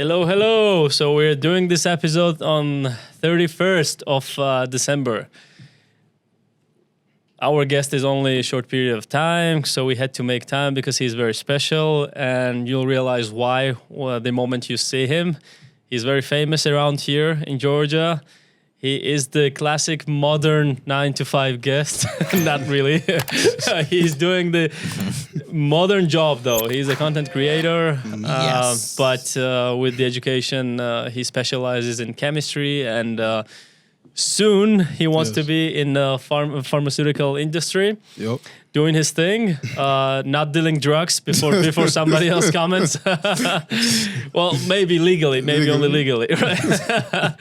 Hello, hello. So we're doing this episode on 31st of December. Our guest is only a short period of time, so we had to make time because he's very special, and you'll realize why the moment you see him. He's very famous around here in Georgia. He is the classic modern 9-to-5 guest. Not really. He's doing the modern job, though. He's a content creator, Yes. but with the education, he specializes in chemistry, and soon he wants to be in the pharmaceutical industry. Yep. Doing his thing, not dealing drugs before somebody else comments. Well, maybe legally, only legally, right?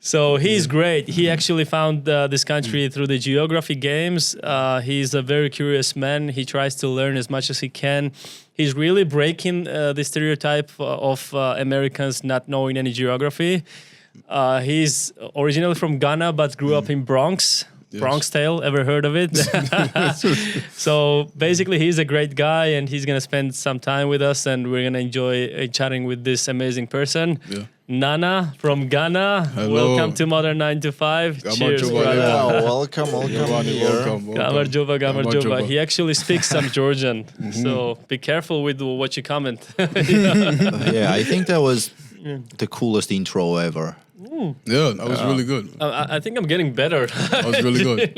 So he's great. He actually found this country through the geography games. He's a very curious man. He tries to learn as much as he can. He's really breaking the stereotype of Americans not knowing any geography. He's originally from Ghana, but grew up in Bronx. Yes. Bronx Tale, ever heard of it? So basically, he's a great guy, and he's going to spend some time with us, and we're going to enjoy chatting with this amazing person. Yeah. Nana from Ghana. Hello. Welcome to Modern 9-to-5. Cheers, brother. Welcome Gamarjuba. He actually speaks some Georgian, so be careful with what you comment. Yeah, I think that was the coolest intro ever. Yeah, that was really good. I think I'm getting better. That was really good.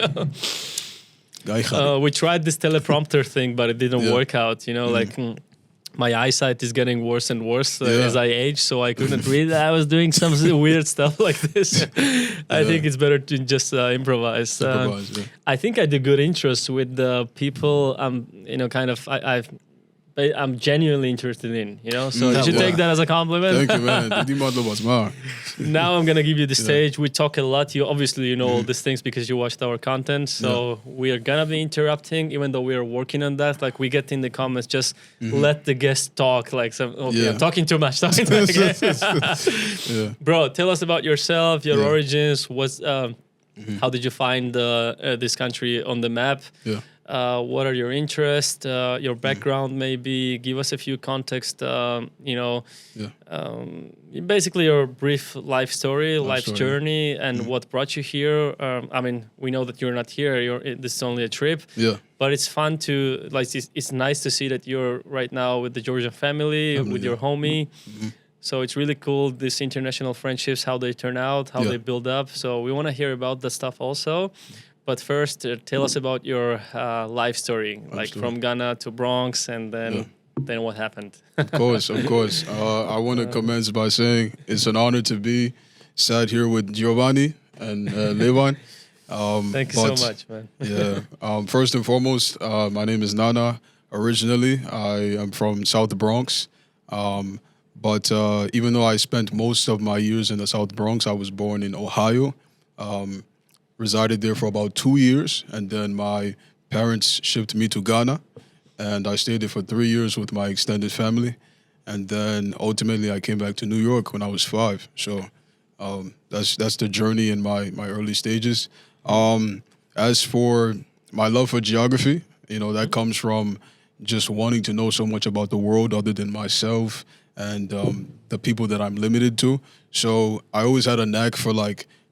We tried this teleprompter thing, but it didn't work out. My eyesight is getting worse and worse as I age, so I couldn't read. I was doing some weird stuff like this. I think it's better to just improvise. I think I do good intros with the people. I'm genuinely interested in, so you should take that as a compliment. Thank you, man. Now I'm going to give you the stage. We talk a lot. You obviously, all these things because you watched our content. So we are going to be interrupting, even though we are working on that. Like we get in the comments, just let the guest talk. I'm talking too much. Bro, tell us about yourself, your origins. How did you find this country on the map? Yeah. What are your interests, your background maybe? Give us a few context, basically your brief life story, life journey, and what brought you here. We know that you're not here. This is only a trip. Yeah. But it's fun to, it's nice to see that you're right now with the Georgian family, with your homie. Mm-hmm. So it's really cool, these international friendships, how they turn out, how they build up. So we want to hear about that stuff also. But first, tell us about your life story, from Ghana to Bronx, and then what happened. Of course. I want to commence by saying it's an honor to be sat here with Giovanni and Levan. Thank you so much, man. First and foremost, my name is Nana. Originally, I am from South Bronx. But even though I spent most of my years in the South Bronx, I was born in Ohio. Resided there for about 2 years, and then my parents shipped me to Ghana, and I stayed there for 3 years with my extended family, and then ultimately I came back to New York when I was 5. So that's the journey in my early stages. As for my love for geography, that comes from just wanting to know so much about the world other than myself and the people that I'm limited to. So I always had a knack for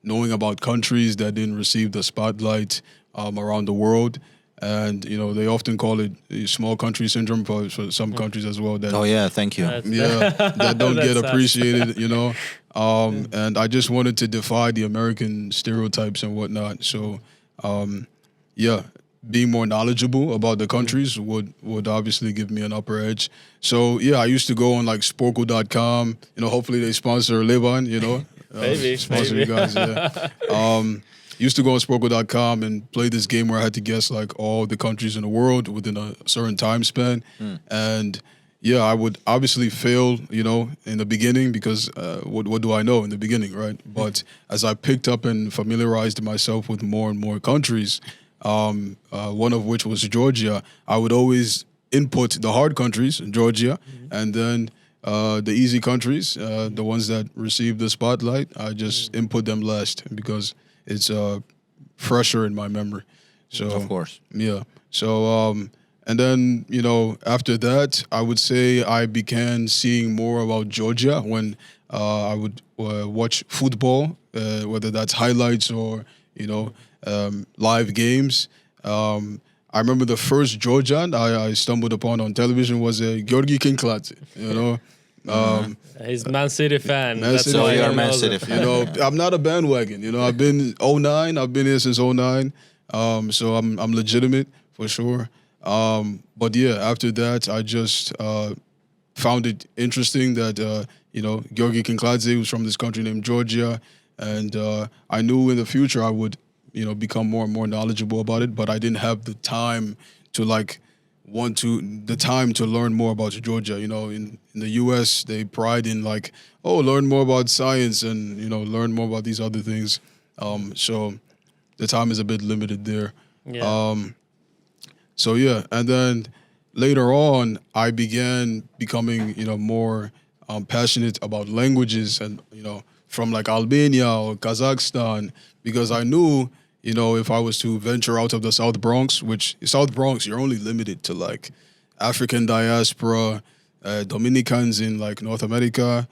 knowing about countries that didn't receive the spotlight around the world. And, they often call it small country syndrome for some countries as well. Thank you. That don't get appreciated, And I just wanted to defy the American stereotypes and whatnot. So, being more knowledgeable about the countries would obviously give me an upper edge. So, I used to go on Sporkle.com. Hopefully they sponsor Levan, Maybe. You guys, used to go on Sporkle.com and play this game where I had to guess all the countries in the world within a certain time span. And I would obviously fail, in the beginning because what do I know in the beginning, right? But as I picked up and familiarized myself with more and more countries, one of which was Georgia, I would always input the hard countries, Georgia, and then the easy countries, the ones that receive the spotlight, I just input them last because it's fresher in my memory. So of course, So And then, after that, I would say I began seeing more about Georgia when I would watch football, whether that's highlights or, live games. I remember the first Georgian I stumbled upon on television was Georgi Kinkladze, He's Man City fan. Man That's City why fan. he You're a Man knows City it. fan. I'm not a bandwagon. I've been '09. I've been here since '09. So I'm legitimate for sure. But yeah, after that, I just found it interesting that Georgi Kinkladze was from this country named Georgia, and I knew in the future I would become more and more knowledgeable about it. But I didn't have the time to to learn more about Georgia. In the U.S. they pride in learn more about science and learn more about these other things. So the time is a bit limited there. Yeah. So yeah, and then later on, I began becoming more passionate about languages and from Albania or Kazakhstan, because I knew if I was to venture out of the South Bronx, which South Bronx, you're only limited to African diaspora, Dominicans in North America,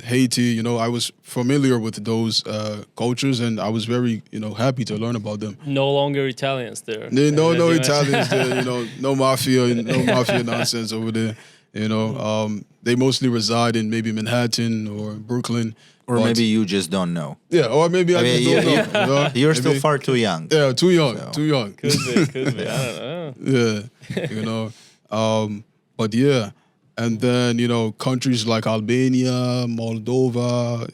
Haiti. I was familiar with those cultures, and I was very happy to learn about them. No longer Italians there. No As you Italians there. No mafia nonsense over there. They mostly reside in maybe Manhattan or Brooklyn. Or but- maybe you just don't know. yeah, or maybe I mean, just don't know. You're still Maybe- far too young. Yeah, too young. So. Too young. Could be. I don't know. Yeah, but yeah, and then countries like Albania, Moldova,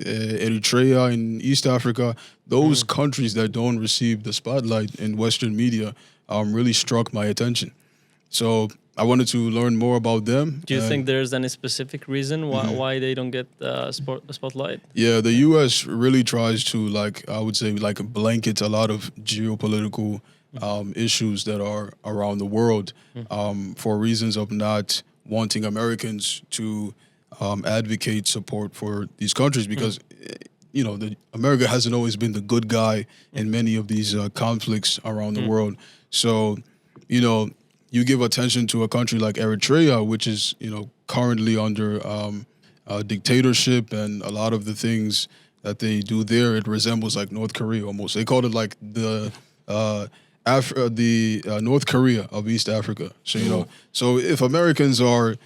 Eritrea in East Africa, those countries that don't receive the spotlight in Western media really struck my attention. So I wanted to learn more about them. Do you and- think there's any specific reason why they don't get spotlight? Yeah, the U.S. really tries to I would say blanket a lot of geopolitical issues that are around the world for reasons of not wanting Americans to advocate support for these countries because America hasn't always been the good guy in many of these conflicts around the world. So you give attention to a country like Eritrea, which is currently under dictatorship, and a lot of the things that they do there, it resembles North Korea almost. They call it the North Korea of East Africa. So so if Americans are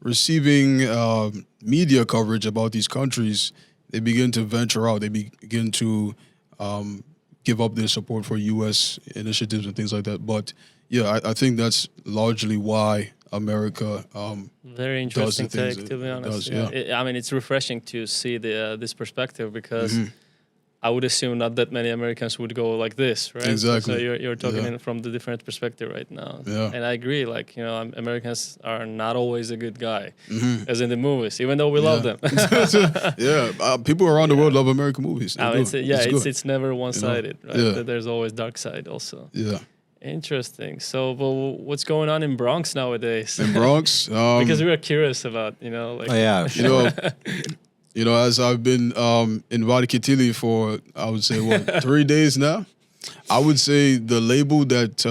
receiving media coverage about these countries, they begin to venture out. They begin to give up their support for U.S. initiatives and things like that. But yeah, I think that's largely why America Very interesting does the things take, it to be honest. does, yeah. I mean, it's refreshing to see this perspective because I would assume not that many Americans would go like this, right? Exactly. So you're talking Yeah. from the different perspective right now. Yeah. And I agree, Americans are not always a good guy, as in the movies, even though we love them. Yeah, people around the world love American movies. They do. good. It's never one-sided, right? Yeah. There's always dark side also. Yeah. Interesting. So, what's going on in Bronx nowadays? In Bronx, Because we are curious about, Oh yeah, as I've been in Varkitili for, I would say, 3 days now, I would say the label that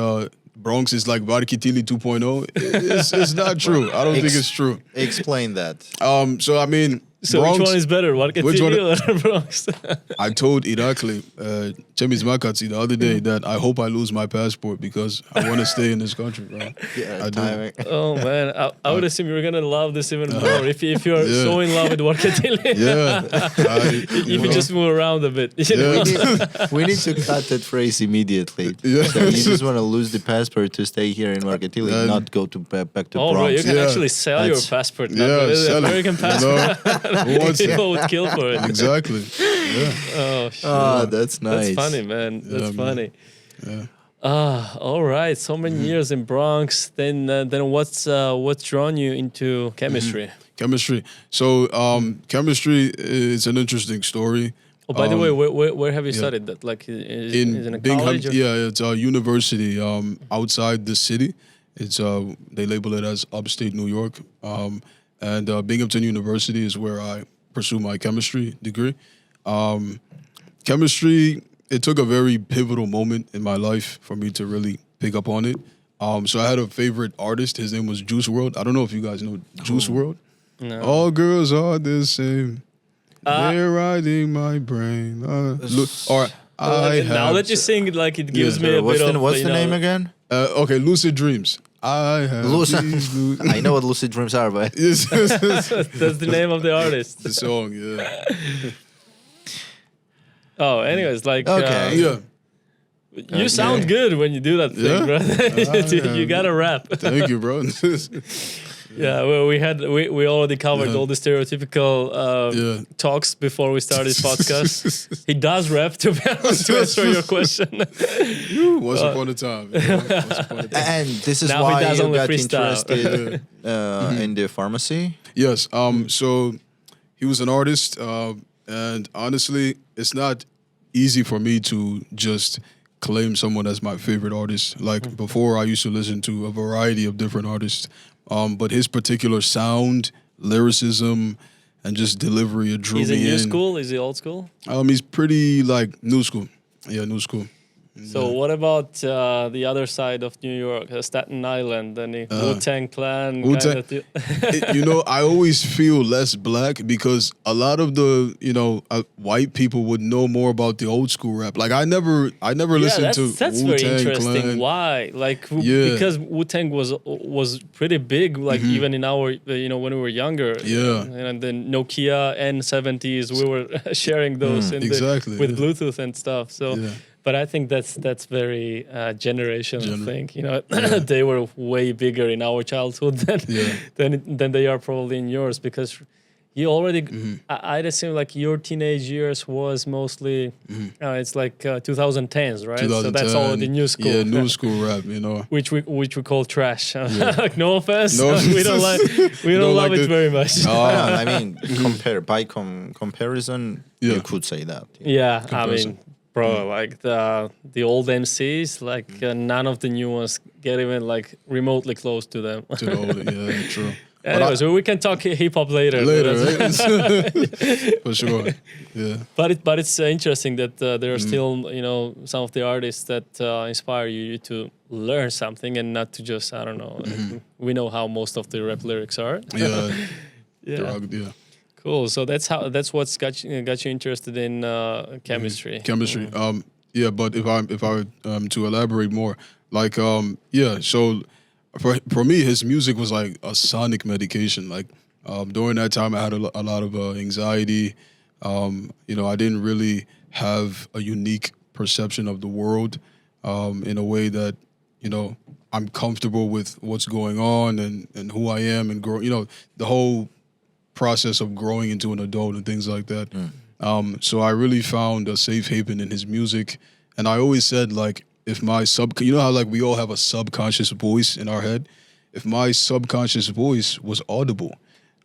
Bronx is like Varkitili 2.0 is not true. I don't think it's true. Explain that. So, I mean, So Bronx, which one is better, Varkitili or Bronx? I told Irakli, Chemis Makatsi the other day that I hope I lose my passport because I want to stay in this country, bro. Yeah, I do. timing. Oh man, I would assume you're gonna love this even more if you're Yeah. so in love with Varkitili. Yeah. If you just move around a bit, you know? We need to cut that phrase immediately. Yeah. So you just want to lose the passport to stay here in Marketili, Then- not go to back to Oh, Bronx. right, you can Yeah. actually sell your That's- passport. Yeah, Not sell it, American passport. Who wants it? People would kill for it. Exactly. Yeah. Oh, shit. Ah, that's nice. That's funny, man. That's man. funny. Yeah. All right. So many years in Bronx. Then what's drawn you into chemistry? Chemistry. So chemistry is an interesting story. Oh, by the way, where have you studied that? Like, is it in a Bingham, college? Or? yeah, it's a university outside the city. It's they label it as upstate New York, and Binghamton University is where I pursue my chemistry degree. Chemistry, it took a very pivotal moment in my life for me to really pick up on it. So I had a favorite artist. His name was Juice WRLD. I don't know if you guys know Juice WRLD. No. All girls are the same. They're riding my brain. Now that you sing it, like it gives me a What's bit the, of. what's the name again? Okay, Lucid Dreams. I have these I know what lucid dreams are, but Yes, That's the name of the artist. the song, yeah. Oh, anyways, like Okay. Yeah. you sound good when you do that thing, Yeah? bro. You gotta rap. Thank you, bro. Yeah, well, we already covered all the stereotypical Yeah. talks before we started this podcast. He does rap, to be honest, to answer your question. Once upon a time. Once upon a time. and this is Now he why does you only got freestyle. interested in the pharmacy. Yes. So he was an artist, and honestly, it's not easy for me to just claim someone as my favorite artist. Like before, I used to listen to a variety of different artists, but his particular sound, lyricism, and just delivery, it drew He's me in new in. school. Is he old school? He's pretty like new school. Yeah, new school. So what about the other side of New York, Staten Island, and the Wu-Tang Clan? Wu-Tang- I always feel less black because a lot of the, white people would know more about the old school rap. Like I never listened to that's Wu-Tang very interesting. Clan. Why? Like Yeah. because Wu-Tang was pretty big. Like even in our when we were younger. Yeah. And then Nokia N70s, we were sharing those exactly, with yeah. Bluetooth and stuff. So. Yeah. But I think that's very generational thing. They were way bigger in our childhood than they are probably in yours because you already. I'd assume like your teenage years was mostly. It's like 2010s, right? So that's 2010, already new school. Yeah, new school rap. Which we call trash. Like no offense, No we don't like we don't love like it the- very much. I mean, comparison, Yeah. you could say that. Yeah, I Comparison. mean, bro, like the old MCs, like none of the new ones get even like remotely close to them. To the old, yeah, true. Anyway, so we can talk hip hop later. Later, That's- right? For sure. Yeah. But it's interesting that there are still some of the artists that inspire you to learn something and not to just I don't know. We know how most of the rap lyrics are. Yeah. Yeah. Yeah. Cool. So that's what's got you interested in chemistry. Chemistry. Yeah, but if I to elaborate more, like so for me his music was like a sonic medication. Like during that time I had a lot of anxiety. I didn't really have a unique perception of the world in a way that I'm comfortable with what's going on and who I am and grow. The whole process of growing into an adult and things like that. So I really found a safe haven in his music. And I always said, like, if my how like we all have a subconscious voice in our head, if my subconscious voice was audible,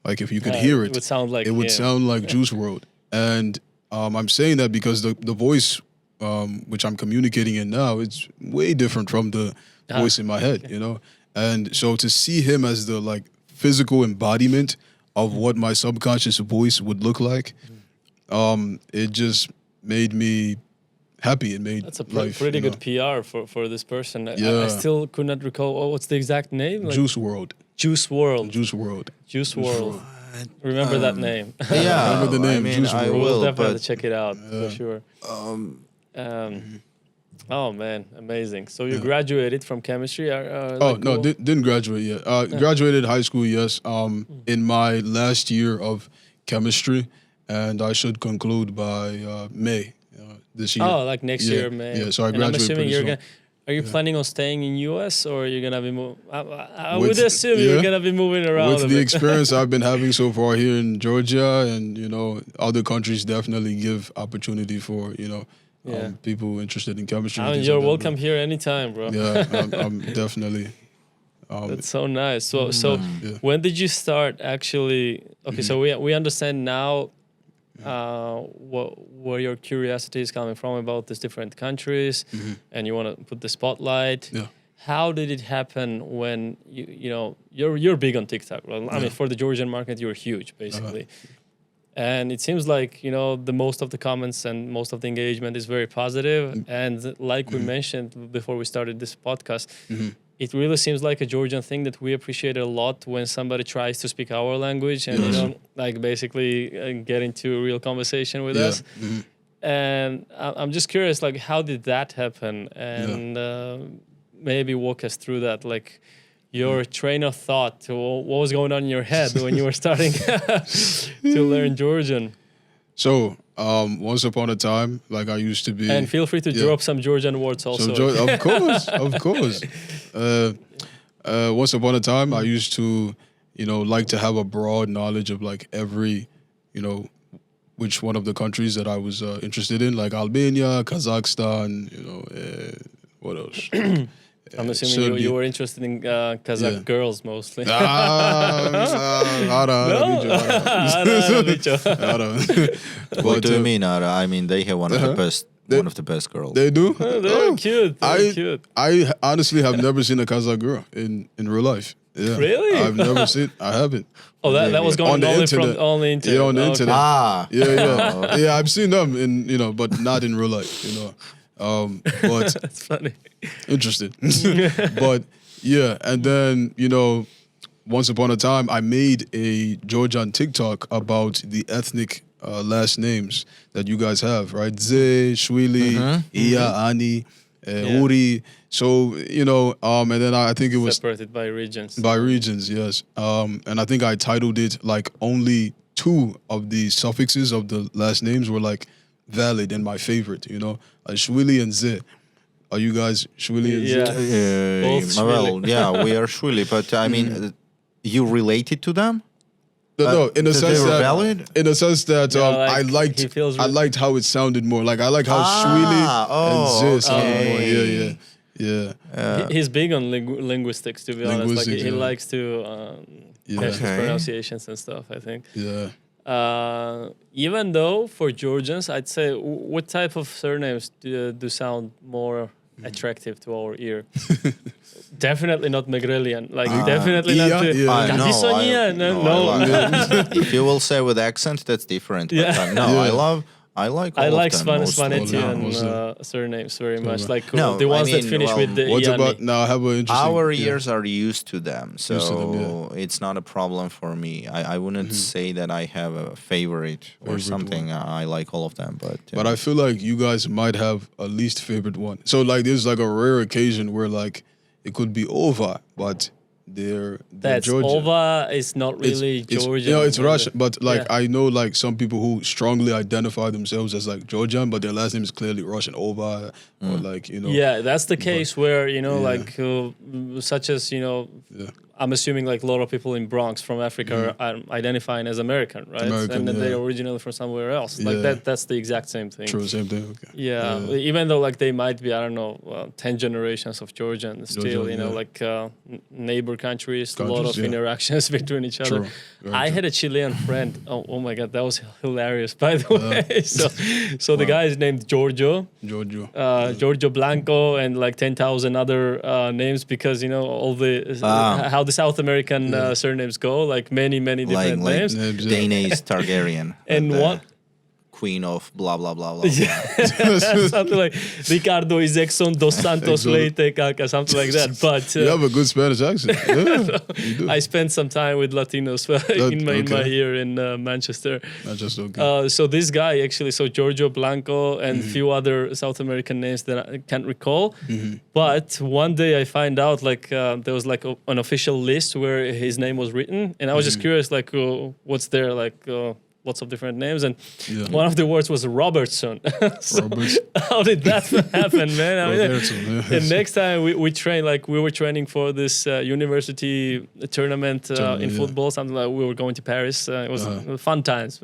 like if you could hear it, It would sound like him. sound like Juice WRLD. And I'm saying that because the voice which I'm communicating in now, it's way different from the voice in my head, And so to see him as the like physical embodiment of what my subconscious voice would look like, it just made me happy. It made That's a life, pretty good PR for this person. I Yeah. still could not recall what's the exact name. Like, Juice WRLD. Juice WRLD. Juice WRLD. Juice WRLD. Remember that name. Yeah, Remember the name, I mean, Juice I WRLD. We'll will, definitely have but to check it out for sure. Oh man, amazing! So you graduated from chemistry? No, didn't graduate yet. Graduated high school, yes. In my last year of chemistry, and I should conclude by May this year. Oh, like next year, May. Yeah, so I And I'm graduate assuming pretty you're soon. Are you planning on staying in US or you're gonna be moving? I With- would assume you're gonna be moving around. With a the bit. experience I've been having so far here in Georgia, and other countries definitely give opportunity for people interested in chemistry. I and mean, things you're like that. welcome here anytime, bro. Yeah, I'm definitely. That's so nice. So Yeah. when did you start actually? Okay, so we understand now where your curiosity is coming from about these different countries, and you want to put the spotlight. Yeah. How did it happen when you're big on TikTok? Well, I mean, for the Georgian market, you're huge, basically. And it seems like the most of the comments and most of the engagement is very positive. And like we mentioned before we started this podcast, it really seems like a Georgian thing that we appreciate a lot when somebody tries to speak our language and like basically get into a real conversation with us. And I'm just curious, like, how did that happen? And maybe walk us through that, like your train of thought. What was going on in your head when you were starting to learn Georgian? So, once upon a time, like I used to be... And feel free to drop some Georgian words also. Of course, of course. Once upon a time, I used to, like to have a broad knowledge of like every, which one of the countries that I was interested in, like Albania, Kazakhstan, what else? I'm assuming you were interested in Kazakh girls mostly. What do you mean, Ara? I mean, they have one of the best girls. They do? They're cute. Cute. I honestly have never seen a Kazakh girl in real life. Yeah. Really? I've never seen. I haven't. Oh, that was going on the internet. On the internet. Yeah, on the internet. Ah. Yeah. Yeah, I've seen them but not in real life. But that's funny. Interested. But yeah, and then once upon a time I made a Georgian TikTok about the ethnic last names that you guys have, right? Ze, Shwili, Iya, Ani, Uri. So and then I think it was separated by regions. By regions, yes. And I think I titled it like only 2 of the suffixes of the last names were like valid and my favorite, Shwili and Ze. Are you guys Shwili and Ze? Well, yeah, we are Shwili, but I mean, you related to them? No, in a sense that valid? In a sense that like I liked how it sounded more. Like I like how Shwili and Ze sounded more. Yeah. He's big on linguistics, to be honest. Like he likes to catch his pronunciations and stuff, I think. Yeah. Even though for Georgians, I'd say, what type of surnames do sound more attractive to our ear? Definitely not Megrelian. Like definitely not. No. If you will say with accent, that's different. But, I like Svanetian surnames very much. Like the ones that finish with the What Iani. about now? I have an interesting. Our ears are used to them, so it's not a problem for me. I wouldn't say that I have a favorite or something. I like all of them, but I feel like you guys might have a least favorite one. So like there's like a rare occasion where like it could be Ova, but they're Georgian. Ova is not really Georgian. It's Russian, but like I know like some people who strongly identify themselves as like Georgian, but their last name is clearly Russian. Ova, or like Yeah, that's the case where like such as I'm assuming like a lot of people in Bronx from Africa are identifying as American, right? And then they're originally from somewhere else. Like that's the exact same thing. True, same thing. Okay. Yeah, even though like they might be 10 generations of Georgian, still like neighbor countries, a lot of interactions between each other. I had a Chilean friend. Oh my God, that was hilarious. By the way, so the guy is named Giorgio Blanco, and like 10,000 other names because all the how the South American surnames go, like many different names. Daenerys Targaryen. And what? Queen of blah blah blah blah. Something like Ricardo Izexon dos Santos Leite Caca, something like that. But you have a good Spanish accent. Yeah, I spent some time with Latinos in my year in Manchester. Okay. So this guy actually, Giorgio Blanco and few other South American names that I can't recall. But one day I find out like there was like an official list where his name was written, and I was just curious like what's there like. Lots of different names, and one of the words was Robertson. How did that happen, man? And next time we trained, like we were training for this university tournament in football, something like we were going to Paris. It was fun times,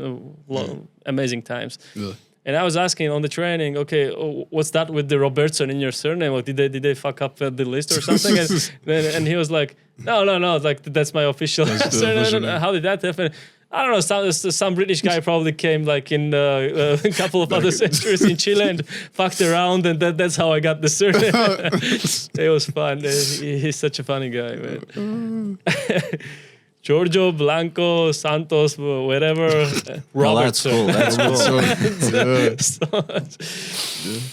amazing times. Yeah. And I was asking on the training, okay, what's that with the Robertson in your surname? Like, did they fuck up the list or something? and he was like, no, like that's my official surname. How did that happen? I don't know, some British guy probably came like in a couple of other centuries in Chile and fucked around, and that's how I got the surname. It was fun. He's such a funny guy, man. Giorgio Blanco Santos, whatever. Robertson. That's cool.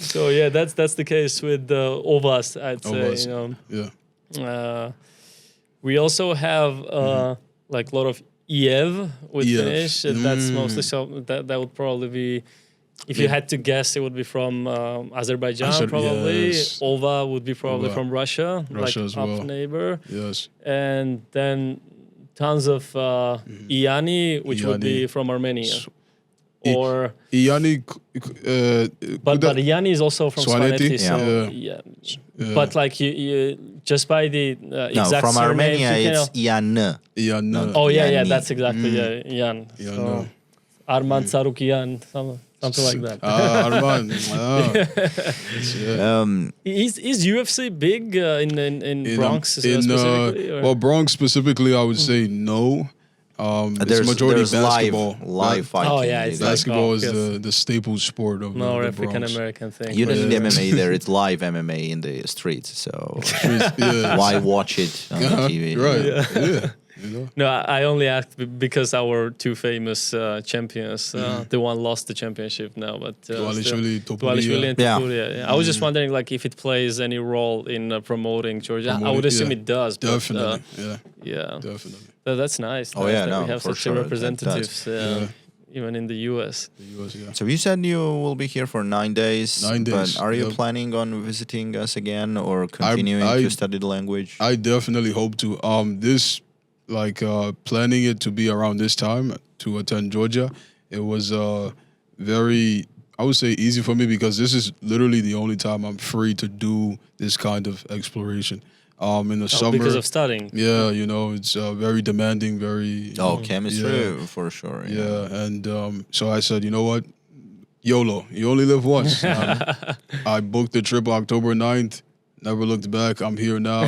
So yeah, that's the case with Ovas. I'd say, Yeah. We also have like a lot of Iev with Iev. Finnish. That's mostly so. That would probably be, if you had to guess, it would be from Azerbaijan probably. Yes. Ova would be probably Ova. from Russia, Russia like as up well. neighbor. Yes. And then tons of Iani, which would be Iani. from Armenia. Or Iani, but Iani is also from Swaneti? Svaneti, so Yeah. But like you just by the No, exact from surnames, Armenia, you it's Ian. Iani. Oh yeah, Yani. that's exactly Ian. Yeah, So no. Armand Sarukian, something like that. Arman. Is UFC big in Bronx specifically? Or? Well, Bronx specifically, I would say no. It's majority basketball. live fighting. Oh, yeah, it's Basketball like, is the staple sport of more the African Bronx. American thing. You don't but- need MMA there. It's live MMA in the streets. So Yeah. why watch it on the TV? Right. Yeah. You know? No, I only asked because our two famous champions, the one lost the championship now, but Dvalishvili, Dvalishvili and Yeah. Topuria. Yeah. I was just wondering, like, if it plays any role in promoting Georgia. I would assume it does. But, Definitely. yeah, Definitely. that's nice. Oh, nice yeah, that no, we have for such sure, it representatives, even in the U.S. The US, yeah. So you said you will be here for 9 days. 9 days, But are you yep. planning on visiting us again or continuing to study the language? I definitely hope to. Planning it to be around this time to attend Georgia, it was very, I would say, easy for me because this is literally the only time I'm free to do this kind of exploration. In the summer, Because of studying. yeah, you know, it's very demanding, very. Chemistry Yeah. for sure. Yeah, and so I said, you know what, YOLO, you only live once. I booked the trip October 9th. Never looked back. I'm here now.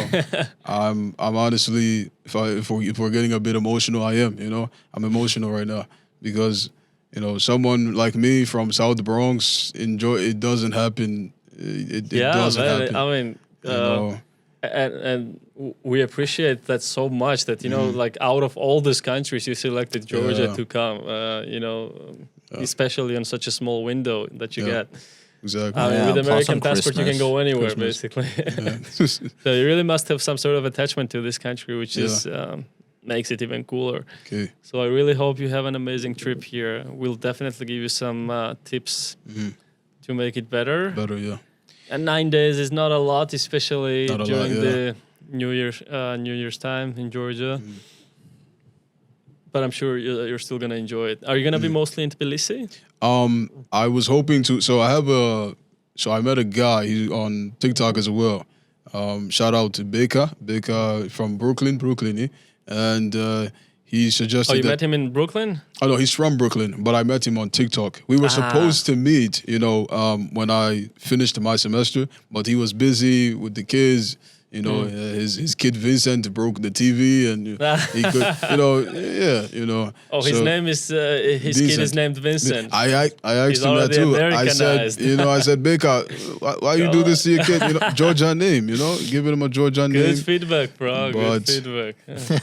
I'm honestly, if we're getting a bit emotional, I am. You know, I'm emotional right now because, you know, someone like me from South Bronx it doesn't happen. It doesn't happen. I mean, you know? and we appreciate that so much that, you know, like out of all these countries, you selected Georgia Yeah. to come, you know, especially on such a small window that you get. Exactly. I mean, Yeah, with plus American on passport, you can Christmas. go anywhere, Christmas. basically. So you really must have some sort of attachment to this country, which is makes it even cooler. Okay. So I really hope you have an amazing trip here. We'll definitely give you some tips to make it better. Better, yeah. And 9 days is not a lot, especially Not a during lot, yeah. the New Year's time in Georgia. But I'm sure you're still gonna enjoy it. Are you gonna be mostly in Tbilisi? I was hoping to. So I met a guy. He's on TikTok as well. Shout out to Beka from Brooklyn, and he suggested. Oh, you that, met him in Brooklyn? Oh no, he's from Brooklyn, but I met him on TikTok. We were supposed to meet, you know, when I finished my semester, but he was busy with the kids. You know, his kid Vincent broke the TV, and he could, you know, yeah, you know. Oh, his name is his kid is named Vincent. I asked He's him that already too. I Americanized. said, you know, Beka, why you do this to your kid? You know, Georgian name, you know, giving him a Georgian Good name. feedback, bro. But Good feedback.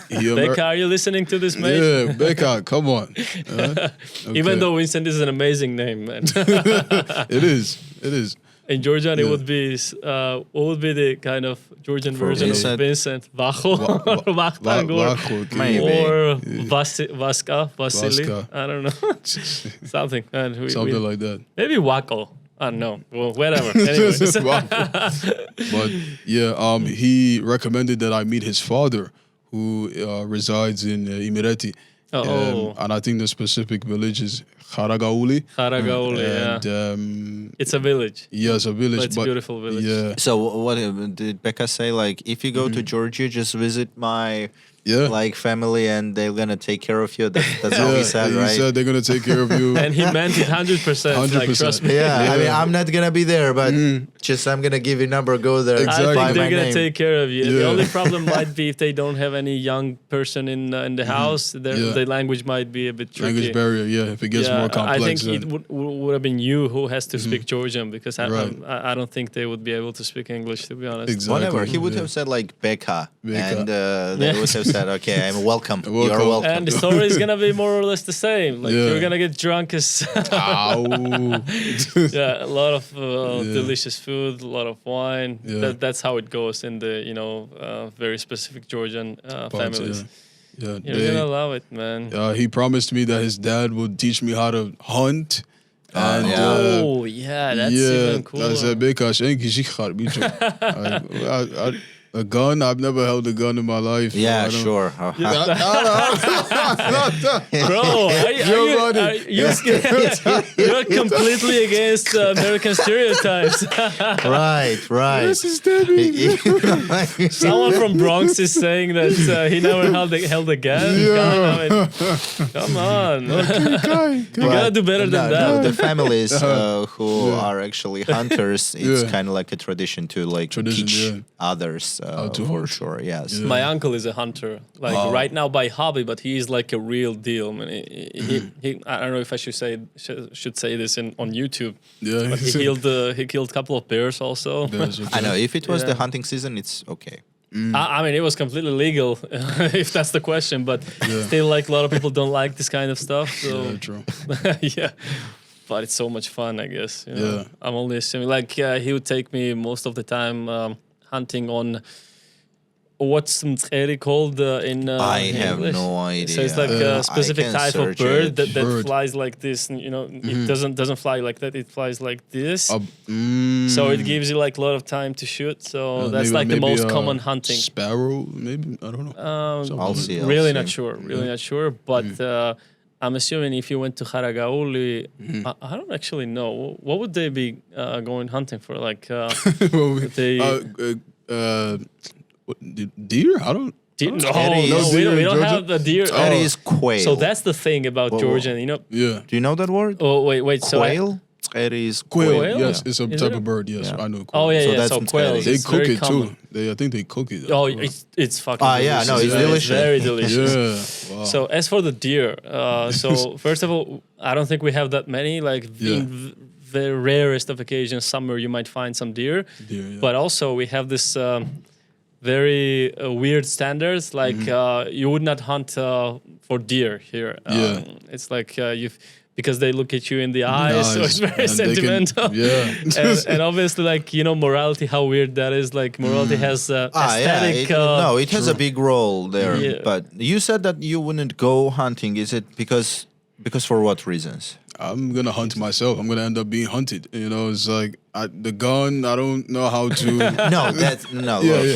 He Becca, are you listening to this, mate? Yeah, Beka, come on. Even Okay. though Vincent is an amazing name, man. It is. In Georgian, it would be what would be the kind of Georgian version Vincent. of Vincent? Vacho or Vachtangor? Vacho, Maybe. Or Vaska, Vasily? Vaska. I don't know. Something. And Something like that. maybe Wako. I don't know. Well, whatever. Anyways. But yeah, he recommended that I meet his father, who resides in Imereti. Oh. And I think the specific village is Kharagauli. Kharagauli, And it's a village. yes, a village. But it's a beautiful village. Yeah, So what did Becca say? Like, if you go to Georgia, just visit my yeah. family, and they're gonna take care of you. That's how he said, he right? said they're gonna take care of you. And he meant it 100%. Like, 100%. trust me. Yeah, I mean, I'm not gonna be there, but just I'm gonna give you number. Go there. Exactly. I buy think they're my gonna name. take care of you. The Yeah. only problem might be if they don't have any young person in the house. Yeah. The language might be a bit tricky. Language barrier, yeah. If it gets more complex, I think then- it would have been you who has to speak Georgian because Right. I don't think they would be able to speak English, to be honest. Exactly. Whatever. He would Yeah. have said like Becca, Becca. and they would have said, "Okay, I'm welcome. You're Welcome. welcome." And the story is gonna be more or less the same. Like Yeah. you're gonna get drunk as Ow. yeah, a lot of delicious food, a lot of wine. Yeah. That's how it goes in the very specific Georgian families. Yeah, You're gonna love it, man. He promised me that his dad would teach me how to hunt. And, That's even cooler. That's a big a gun? I've never held a gun in my life. Yeah, sure. Bro, you're completely against American stereotypes. Right. This is Debbie. Someone from Bronx is saying that he never held a gun. Yeah. Come on. Okay, You gotta do better than that. No, the families who are actually hunters, it's kind of like a tradition to teach others for sure. Yes. Yeah. My uncle is a hunter, right now by hobby, but he is like a real deal. I mean, he I don't know if I should say this on YouTube. Yeah, But he killed a couple of bears also. I know if it was the hunting season, it's okay. I mean, it was completely legal, if that's the question. But still, a lot of people don't like this kind of stuff. So Yeah, true. yeah. But it's so much fun, I guess. Yeah. I'm only assuming. He would take me most of the time hunting on. What's Tsminda called in I have English? no idea. So it's like a specific type of bird that flies like this, and it doesn't fly like that. It flies like this. So it gives you a lot of time to shoot. So that's maybe the most common hunting. Sparrow, maybe, I don't know. I'll see. Really not sure. But I'm assuming if you went to Haragauli, I don't actually know. What would they be going hunting for? Deer? I don't. We don't have the deer. That is quail. So that's the thing about Georgian, Yeah. Do you know that word? Oh wait. So Quail. It is Quail. Quail? Yes, it's a Is type it? of bird. Yes, Yeah. I know. Quail. Oh yeah, So yeah. that's So quail. They They It's cook very it common. too. I think they cook it. Oh, it's fucking. Yeah, no, it's delicious. Very delicious. Yeah. Wow. So as for the deer, so first of all, I don't think we have that many. In the rarest of occasions, somewhere you might find some deer. But also we have this very weird standards. You would not hunt for deer here. It's because they look at you in the eyes, so it's very sentimental. And obviously, morality, how weird that is. Morality has aesthetic. It has a big role there. Yeah. But you said that you wouldn't go hunting. Is it because for what reasons? I'm gonna hunt myself. I'm gonna end up being hunted. It's the gun. I don't know how to. Look.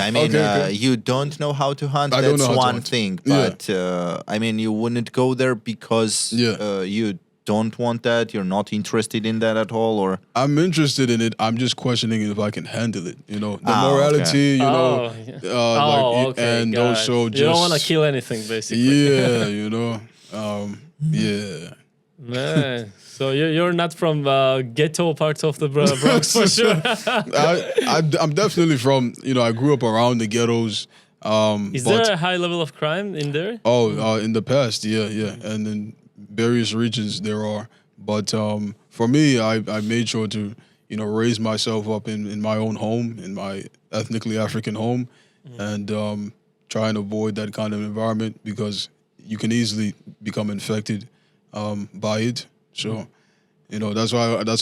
I mean, you don't know how to hunt. That's one thing. But I mean, you wouldn't go there because you don't want that. You're not interested in that at all, or I'm interested in it. I'm just questioning if I can handle it. The morality. And also just you don't want to kill anything, basically. Yeah. Yeah. Man, so you're not from ghetto parts of the Bronx for sure. I'm definitely from. I grew up around the ghettos. Is there a high level of crime in there? Oh, in the past, yeah, and in various regions there are. But for me, I made sure to raise myself up in my own home, in my ethnically African home, and try and avoid that kind of environment because you can easily become infected by it. So, that's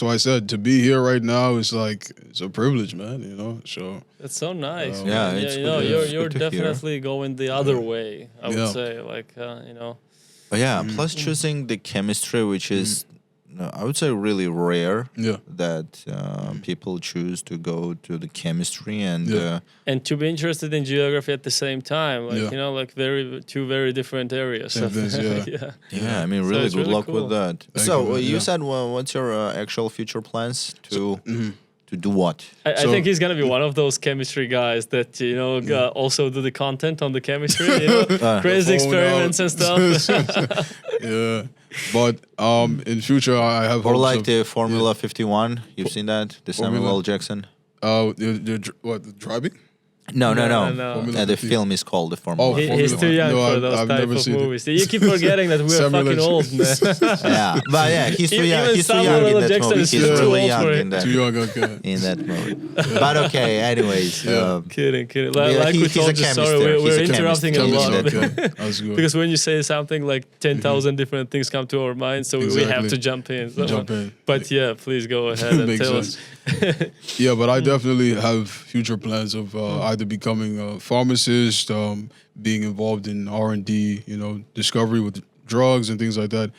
why I said to be here right now is it's a privilege, man. So that's so nice. It's you're good to definitely going the other way. I would say, Plus choosing the chemistry, which is I would say really rare. That people choose to go to the chemistry and to be interested in geography at the same time, two very different areas. I mean, really good luck with that. So you said, what's your actual future plans to do what? I think he's gonna be one of those chemistry guys that also do the content on the chemistry, crazy experiments and stuff. But in future I have or hopes the Formula 51. You've seen that, the Samuel L. Jackson. The driving? No. The T. film is called The Formula. He's too young for those type of movies. You keep forgetting that we're fucking old, man. Yeah, but yeah, he's too young. He's too young in that movie. He's really young in that. Too young, okay. In that movie. But okay, anyways. Kidding. Like we told you, sorry, we're interrupting a lot. That's good. Because when you say something like 10,000 different things come to our mind, so we have to jump in. But yeah, please go ahead and tell us. Yeah, but I definitely have future plans of either becoming a pharmacist, being involved in R&D, discovery with drugs and things like that.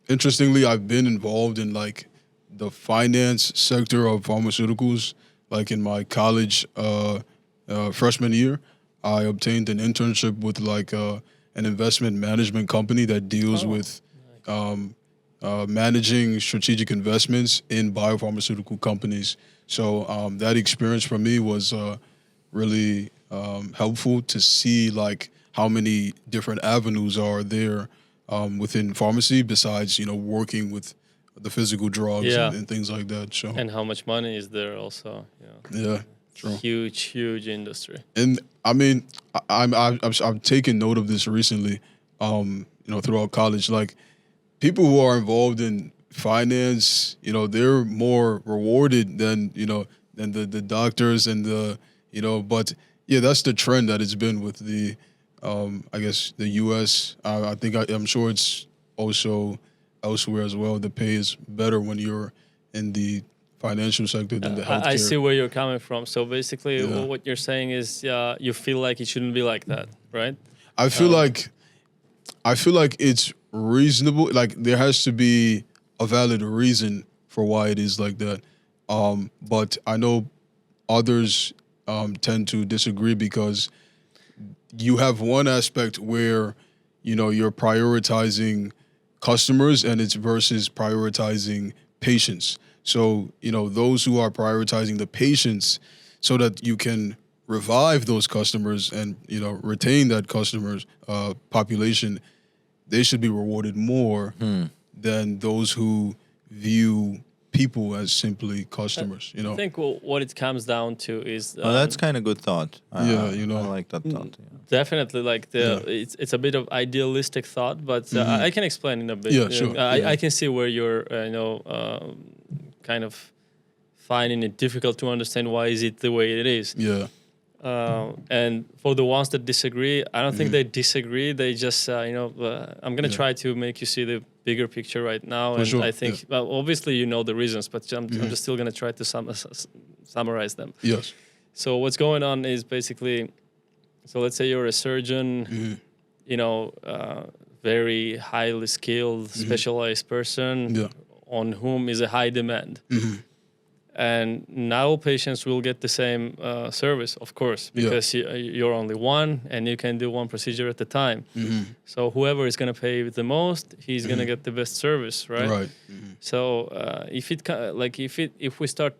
Interestingly, I've been involved in like the finance sector of pharmaceuticals. Like in my college freshman year, I obtained an internship with like an investment management company that deals with managing strategic investments in biopharmaceutical companies. So that experience for me was really helpful to see like how many different avenues are there within pharmacy besides, working with the physical drugs and things like that. So and how much money is there also? Yeah, true. Huge industry. And I mean, I've taken note of this recently. Throughout college, like people who are involved in finance, they're more rewarded than the doctors and but yeah, that's the trend that it's been with the, I guess the U.S. I'm sure it's also elsewhere as well. The pay is better when you're in the financial sector than the healthcare. I see where you're coming from. So basically, what you're saying is, you feel like it shouldn't be like that, right? I feel like it's reasonable. Like there has to be a valid reason for why it is like that. But I know others tend to disagree because you have one aspect where, you're prioritizing customers and it's versus prioritizing patients. So, those who are prioritizing the patients so that you can revive those customers and, retain that customers population, they should be rewarded more than those who view people as simply customers, I think what it comes down to is... that's kind of good thought. I like that thought. Yeah. Definitely, like it's a bit of idealistic thought, but I can explain in a bit. Yeah, sure. I can see where you're, kind of finding it difficult to understand why is it the way it is. Yeah. And for the ones that disagree, I don't think they disagree. They just, I'm going to try to make you see the bigger picture right now. And I think, well, obviously you know the reasons, but I'm just still going to try to summarize them. Yes. So what's going on is basically, so let's say you're a surgeon, very highly skilled, specialized person on whom is a high demand. And now patients will get the same service, of course, because you're only one and you can do one procedure at a time. So whoever is going to pay the most, he's going to get the best service, right? Right. So if we start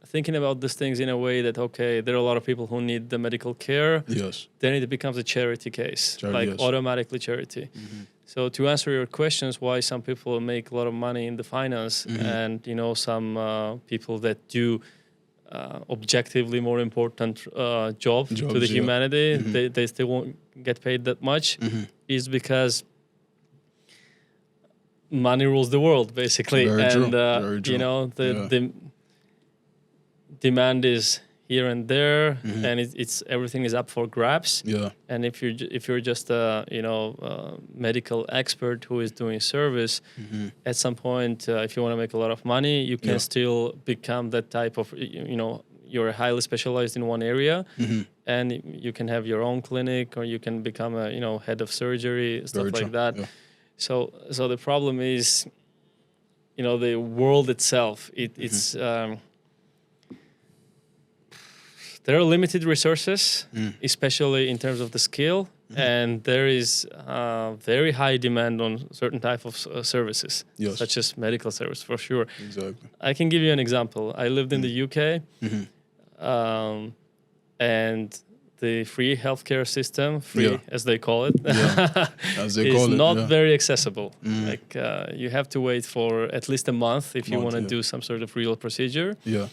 thinking about these things in a way that, okay, there are a lot of people who need the medical care, then it becomes a charity case, automatically charity. So to answer your questions, why some people make a lot of money in the finance and, some people that do objectively more important jobs to the humanity, they still won't get paid that much, is because money rules the world, basically. Very and, true. The demand is here and there, and it's everything is up for grabs. Yeah. And if you're just a medical expert who is doing service, at some point, if you want to make a lot of money, you can still become that type of you're highly specialized in one area, and you can have your own clinic, or you can become a head of surgery, stuff like that. Yeah. So the problem is, the world itself. It's there are limited resources, especially in terms of the skill, and there is very high demand on certain type of services, such as medical service, for sure. Exactly. I can give you an example. I lived in the UK, and the free healthcare system, as they call it, is not very accessible. Like you have to wait for at least a month if you want to do some sort of real procedure. Yeah.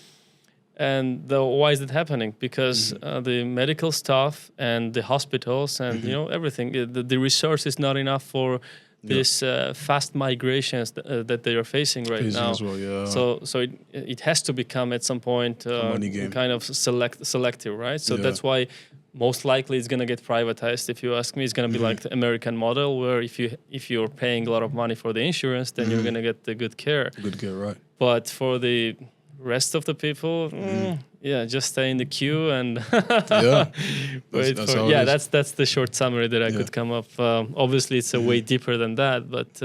And why is it happening? Because the medical staff and the hospitals and everything, the resource is not enough for this fast migrations that they are facing right now. As well, yeah. So it has to become at some point kind of selective, right? So that's why most likely it's going to get privatized. If you ask me, it's going to be like the American model, where if you're paying a lot of money for the insurance, then you're going to get the good care. Good care, right? But for the rest of the people, just stay in the queue and wait for. That's the short summary that I could come up. Obviously, it's a way deeper than that, but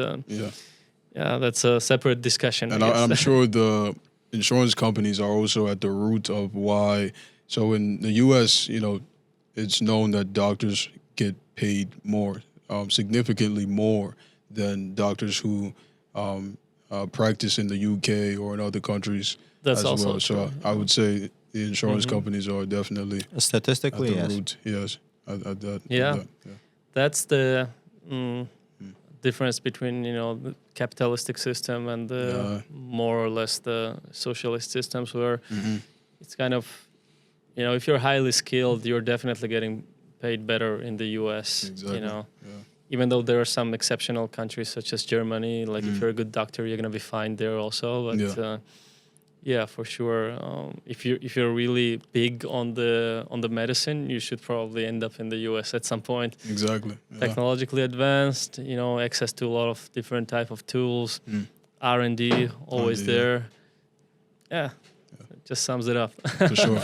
that's a separate discussion. And I'm sure the insurance companies are also at the root of why. So in the U.S., it's known that doctors get paid more, significantly more than doctors who practice in the UK or in other countries. That's as also well. So I would say the insurance companies are definitely statistically at the root. Yes, at that. Yeah, that's the difference between the capitalistic system and the more or less the socialist systems, where it's kind of if you're highly skilled, you're definitely getting paid better in the US. Exactly. Even though there are some exceptional countries such as Germany, like if you're a good doctor, you're gonna be fine there also. But for sure, if you're really big on the medicine, you should probably end up in the US at some point. Exactly. Technologically advanced, access to a lot of different type of tools, R&D always there. Yeah. Just sums it up. For sure.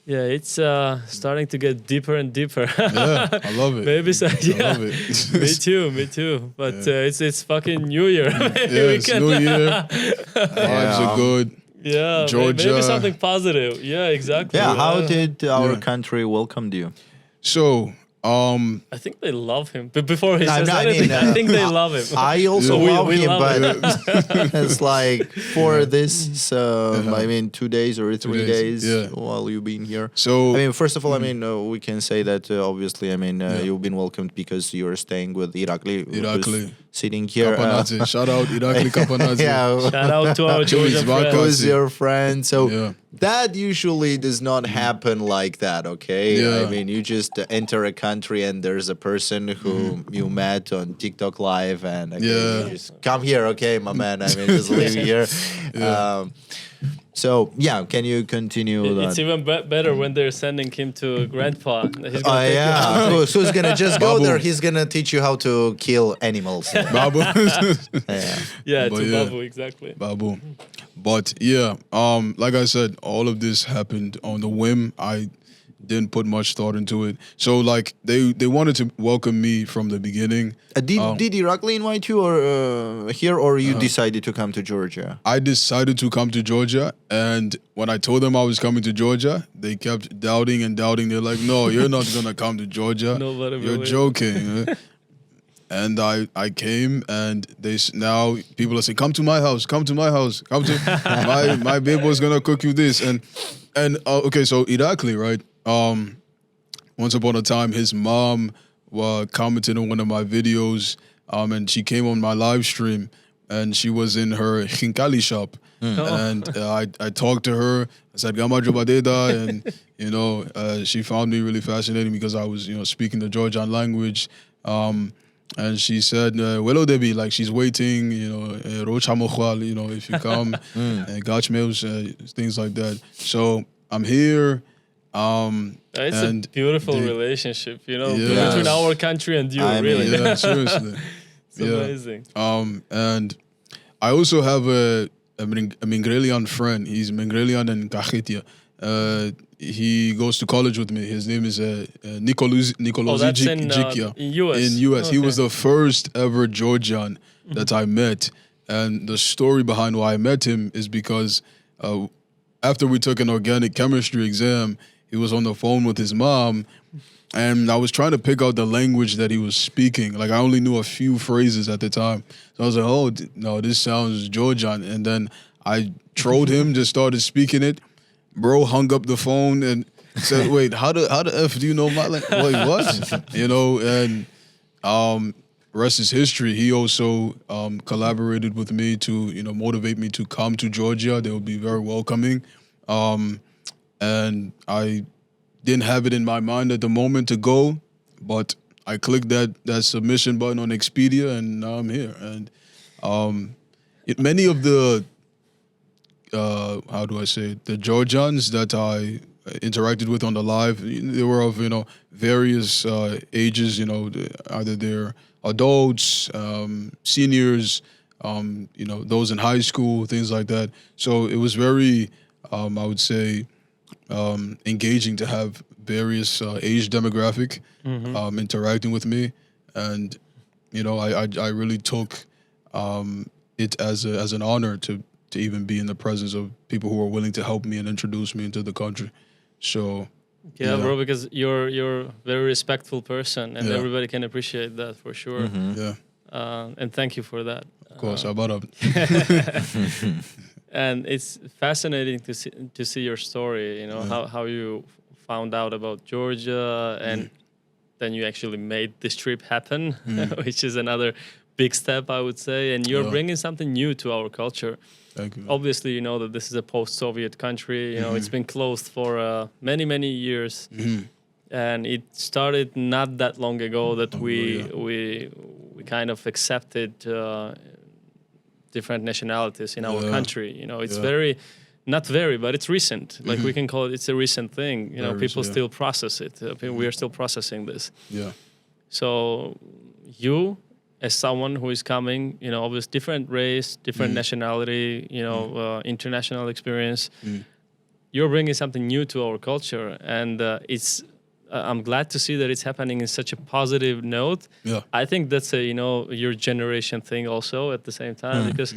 It's starting to get deeper and deeper. I love it. Maybe so. Yeah, I love it. me too. But it's fucking New Year. It's New Year. Vibes are good. Yeah, Georgia. maybe something positive. Yeah, exactly. Yeah, how did our country welcome you? So, I think they love him. But before he says anything, I think they love him. I also love we him, love but it's like for this, 2 days or 3 days while you've been here. So, first of all, we can say that obviously, you've been welcomed because you're staying with Irakli. Sitting here. Shout out Irakli Kapanadze. Shout out to our Georgian friends. Who's your friend? So that usually does not happen like that, okay? You just enter a country and there's a person who you met on TikTok Live and you just come here, okay, my man? Just leave here. So, can you continue? It's even better when they're sending him to grandpa. He's so he's going to just go there. He's going to teach you how to kill animals. Baboo. Baboo, exactly. Baboo. But, like I said, all of this happened on the whim. I didn't put much thought into it. So, like, they wanted to welcome me from the beginning. Did Irakli invite you here, or you decided to come to Georgia? I decided to come to Georgia, and when I told them I was coming to Georgia, they kept doubting and doubting. They're like, no, you're not going to come to Georgia. You're joking. And I came, and now people are saying, come to my house, come to my house, come to my Babos gonna cook you this. And okay, so Irakli, right? Once upon a time, his mom commented on one of my videos, and she came on my live stream, and she was in her khinkali shop, and I talked to her. I said Gama Jobadeda, and she found me really fascinating because I was speaking the Georgian language. And she said, "Wello Debbie, like she's waiting, Rochamochwal, if you come, Gachmeus, things like that." So I'm here. It's a beautiful relationship, between our country and you, really. Yeah, seriously. It's amazing. And I also have a Mingrelian friend. He's Mingrelian and Kachetia. He goes to college with me. His name is Nicolosi Jikia. In US? In US. Okay. He was the first ever Georgian that I met. And the story behind why I met him is because after we took an organic chemistry exam, he was on the phone with his mom, and I was trying to pick out the language that he was speaking. Like, I only knew a few phrases at the time. So I was like, oh, no, this sounds Georgian. And then I trolled him, just started speaking it. Bro hung up the phone and said, wait, how the F do you know my language? Wait, what? rest is history. He also collaborated with me to, motivate me to come to Georgia. They would be very welcoming. And I didn't have it in my mind at the moment to go, but I clicked that submission button on Expedia, and now I'm here. And many of the, the Georgians that I interacted with on the live, they were of, various ages, either they're adults, seniors, those in high school, things like that. So it was very, I would say, engaging to have various age demographic interacting with me, and I really took it as an honor to even be in the presence of people who are willing to help me and introduce me into the country. So yeah, bro, because you're a very respectful person, and everybody can appreciate that for sure. And thank you for that. Of course, how about And it's fascinating to see your story, how you found out about Georgia, and then you actually made this trip happen, which is another big step, I would say. And you're bringing something new to our culture. Thank you. Obviously, you know that this is a post-Soviet country. It's been closed for many, many years. And it started not that long ago that we kind of accepted different nationalities in our country. It's but it's recent. Like we can call it, it's a recent thing. People still process it. We are still processing this. Yeah. So you, as someone who is coming, of this different race, different nationality, international experience, you're bringing something new to our culture, and I'm glad to see that it's happening in such a positive note. Yeah. I think that's a your generation thing also at the same time, because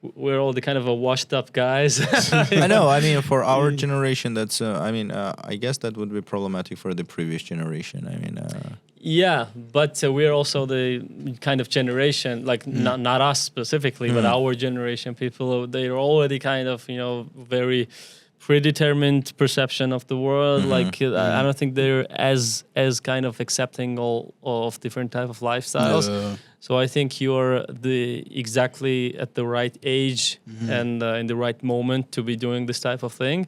we're all the kind of a washed up guys. I know. I mean, for our generation, that's. I guess that would be problematic for the previous generation. Yeah, but we're also the kind of generation, like not us specifically, but our generation. People, they're already kind of very predetermined perception of the world. I don't think they're as kind of accepting all of different type of lifestyles. So I think you're exactly at the right age and in the right moment to be doing this type of thing.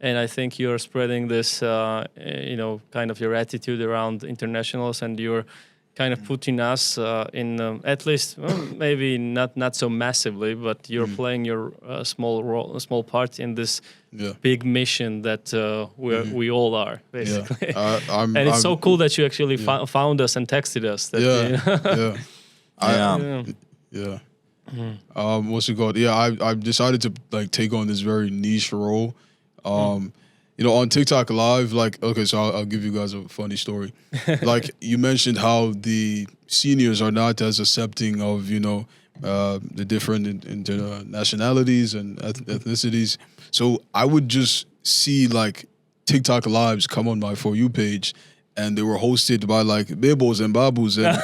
And I think you're spreading this, kind of your attitude around internationals, and you're kind of putting us in, at least, maybe not so massively, but you're playing your small part in this big mission that we all are, basically. And it's so cool that you actually found us and texted us. What's it called? I've decided to take on this very niche role. On TikTok Live, so I'll give you guys a funny story. You mentioned how the seniors are not as accepting of, the different nationalities and ethnicities. So I would just see TikTok Lives come on my For You page, and they were hosted by Babos and Babos, and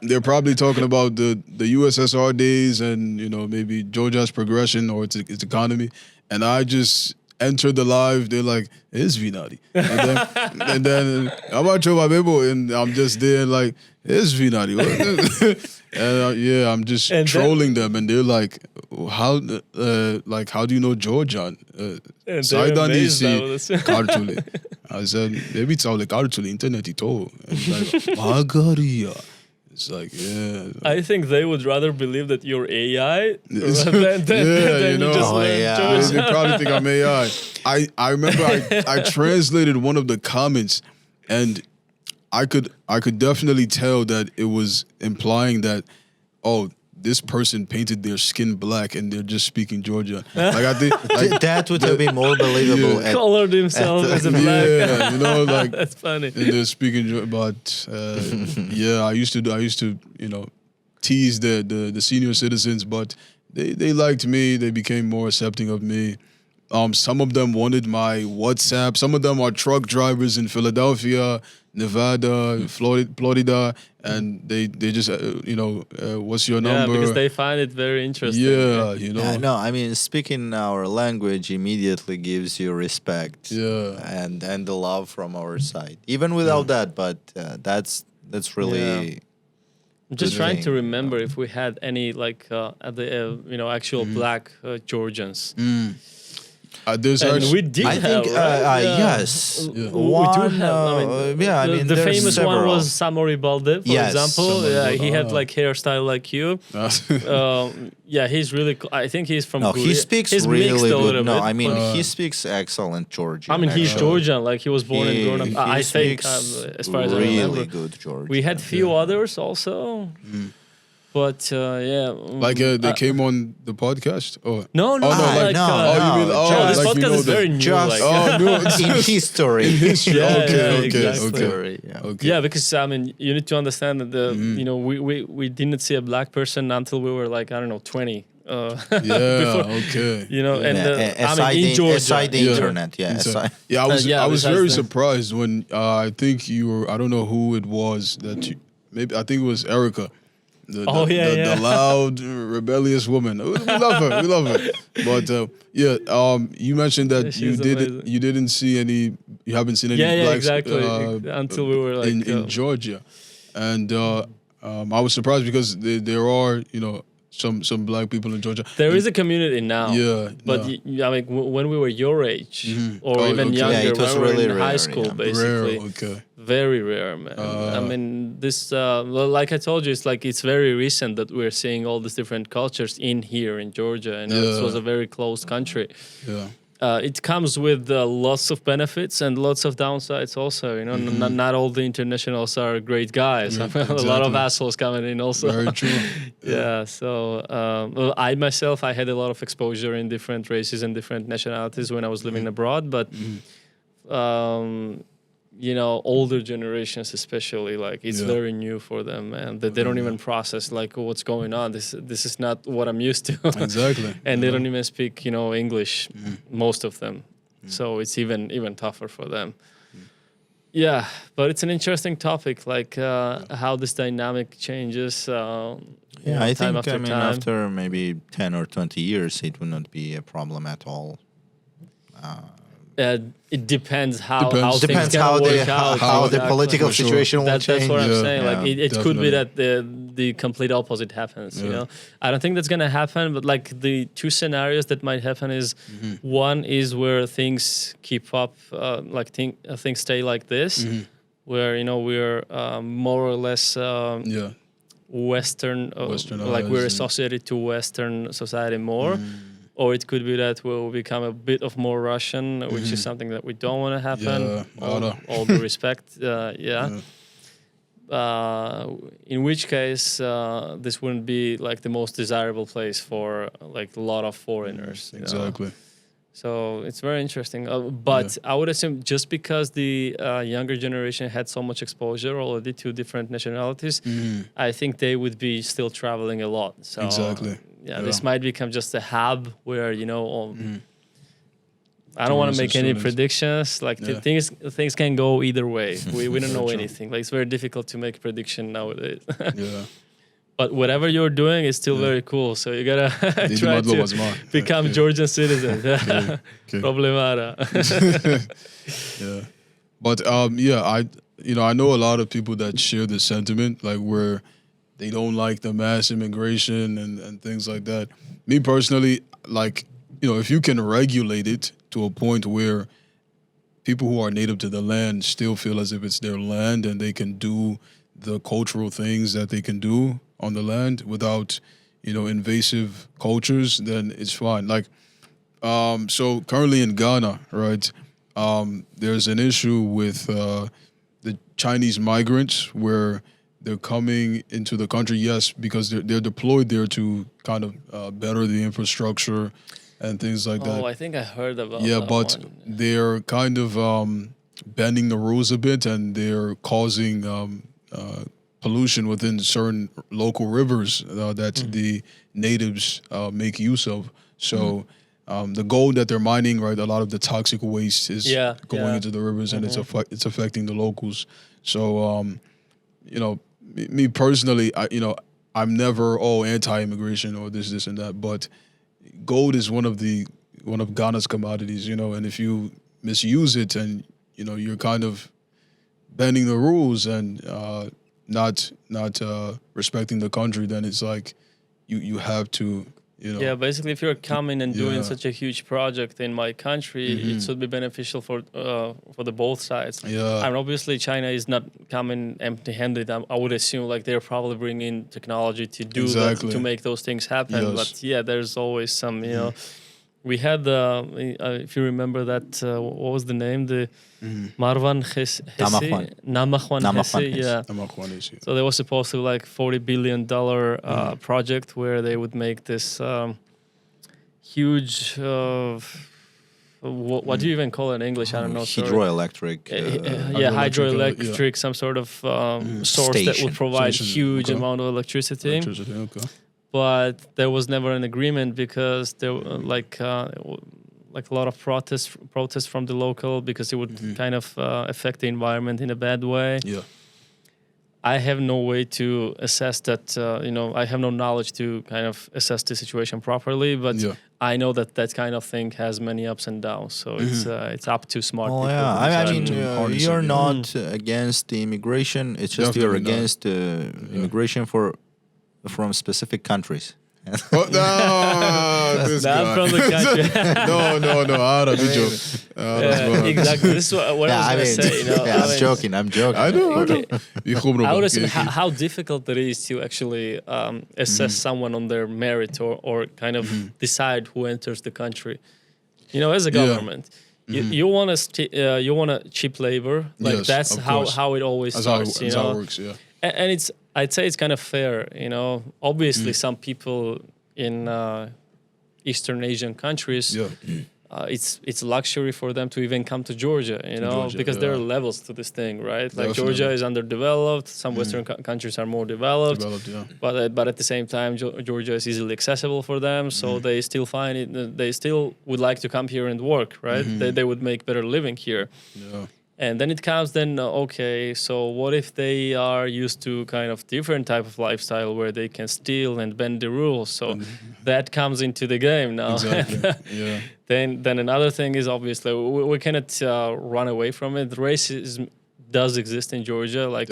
they're probably talking about the USSR days and maybe Georgia's progression or its economy, and I just entered the live. They're like, "It's Vinari," and then I'm about to my Babos, and I'm just there it's Vinari, and I'm just trolling them, and they're like, "How do you know Georgian?" Saydanisi Kartuli. I said, maybe it's all Kartuli internet ito. Magaria. It's I think they would rather believe that you're AI than you just learn Georgian. They probably think I'm AI. I remember I translated one of the comments, and I could definitely tell that it was implying that, this person painted their skin black and they're just speaking Georgian. I think that would have been more believable. Colored himself as a black. Yeah, that's funny. And they're speaking, but I used to tease the senior citizens, but they liked me. They became more accepting of me. Some of them wanted my WhatsApp. Some of them are truck drivers in Philadelphia, Nevada, Florida, and they just what's your number? Yeah, because they find it very interesting. Yeah, no, I mean, speaking our language immediately gives you respect. Yeah, and the love from our side, even without that. But that's really I'm just trying to remember if we had any actual black Georgians. There's we did have, yes. We do have. The famous one was Samori Balde, for example. He had hairstyle like you. He's really cool. I think he's from. No, he speaks really good. No, I mean he speaks excellent Georgian. I mean he's Georgian. Like he was born and grown up. I think, as far as I remember, really good Georgian. We had few others also. But they came on the podcast. Oh no! This podcast is very new. In history. Yeah, because you need to understand that we didn't see a black person until we were 20. Before, in Georgia, aside the internet, I was very surprised when I think you were. I don't know who it was that you. Maybe I think it was Erica. The loud, rebellious woman. We love her. But you mentioned that you didn't see any. You haven't seen any blacks until we were in Georgia, and I was surprised because there are some black people in Georgia. There is a community now. But when we were your age or even younger, it was when we really were in high school, basically. Rare, Very rare, man. This, like I told you, it's very recent that we're seeing all these different cultures in here in Georgia, and this was a very closed country. It comes with lots of benefits and lots of downsides also. Not all the internationals are great guys. A lot of assholes coming in also. Very true. So I myself, I had a lot of exposure in different races and different nationalities when I was living abroad, but older generations especially, it's very new for them, and they don't even process what's going on. This is not what I'm used to. Exactly. And they don't even speak English, most of them. So it's even tougher for them. But it's an interesting topic, how this dynamic changes. I think after maybe 10 or 20 years it will not be a problem at all. It depends how depends things how work out. How the political situation will change. That's what I'm saying. It could be that the complete opposite happens. I don't think that's gonna happen. But the two scenarios that might happen is one is where things keep up, things stay like this, where we're more or less Western, we're associated to Western society more. Or it could be that we'll become a bit of more Russian, which is something that we don't want to happen. All due respect, in which case, this wouldn't be the most desirable place for a lot of foreigners. Exactly. So it's very interesting. But I would assume just because the younger generation had so much exposure already to different nationalities, I think they would be still traveling a lot. So exactly. This might become just a hub where I don't want to make any predictions. Things can go either way. We don't know anything. It's very difficult to make a prediction nowadays. But whatever you're doing is still very cool. So you gotta try to become Georgian citizens. Problemara. But I know a lot of people that share this sentiment, where they don't like the mass immigration and things like that. Me personally, if you can regulate it to a point where people who are native to the land still feel as if it's their land and they can do the cultural things that they can do on the land without, invasive cultures, then it's fine. So currently in Ghana, right, there's an issue with the Chinese migrants where they're coming into the country, yes, because they're deployed there to kind of better the infrastructure and things like that. Oh, I think I heard about that. Yeah, but one. They're kind of bending the rules a bit, and they're causing pollution within certain local rivers that the natives make use of. So the gold that they're mining, right, a lot of the toxic waste is going into the rivers, and it's affecting the locals. So, me personally, I'm never anti-immigration or this and that, but gold is one of Ghana's commodities, and if you misuse it and you're kind of bending the rules and not respecting the country, then it's like you have to. Yeah, basically, if you're coming and doing such a huge project in my country, it should be beneficial for the both sides. Yeah, and obviously China is not coming empty-handed. I would assume like they're probably bringing technology to do that, to make those things happen. Yes. But yeah, there's always some. We had if you remember that what was the name, the Marwan Hesse, Namahwan Hesse, yeah. So there was supposed to be like $40 billion project where they would make this huge. What do you even call it in English? I don't know. Hydroelectric. Hydroelectric, some sort of source that would provide huge amount of electricity. Okay. But there was never an agreement because there were like a lot of protests from the local, because it would kind of affect the environment in a bad way. Yeah. I have no way to assess that. I have no knowledge to kind of assess the situation properly. But I know that kind of thing has many ups and downs. So it's up to smart people. I mean, you're not against the immigration. It's just you're against immigration from specific countries. Oh, no, this not guy. from the country. no, out of the joke. Exactly. This is what I was going to say. I'm joking. I know. I would assume how difficult it is to actually assess someone on their merit or kind of decide who enters the country. As a government, you want a cheap labor. Like that's how it always starts. That's how it works. Yeah. And I'd say it's kind of fair, Obviously, some people in Eastern Asian countries, it's luxury for them to even come to Georgia, because there are levels to this thing, right? Like Georgia is underdeveloped. Some Western countries are more developed. But at the same time, Georgia is easily accessible for them, so they still find it. They still would like to come here and work, right? They would make better living here. Yeah. And then it comes okay, so what if they are used to kind of different type of lifestyle where they can steal and bend the rules? So that comes into the game now. Exactly. Then another thing is obviously we cannot run away from it. Racism does exist in Georgia. Like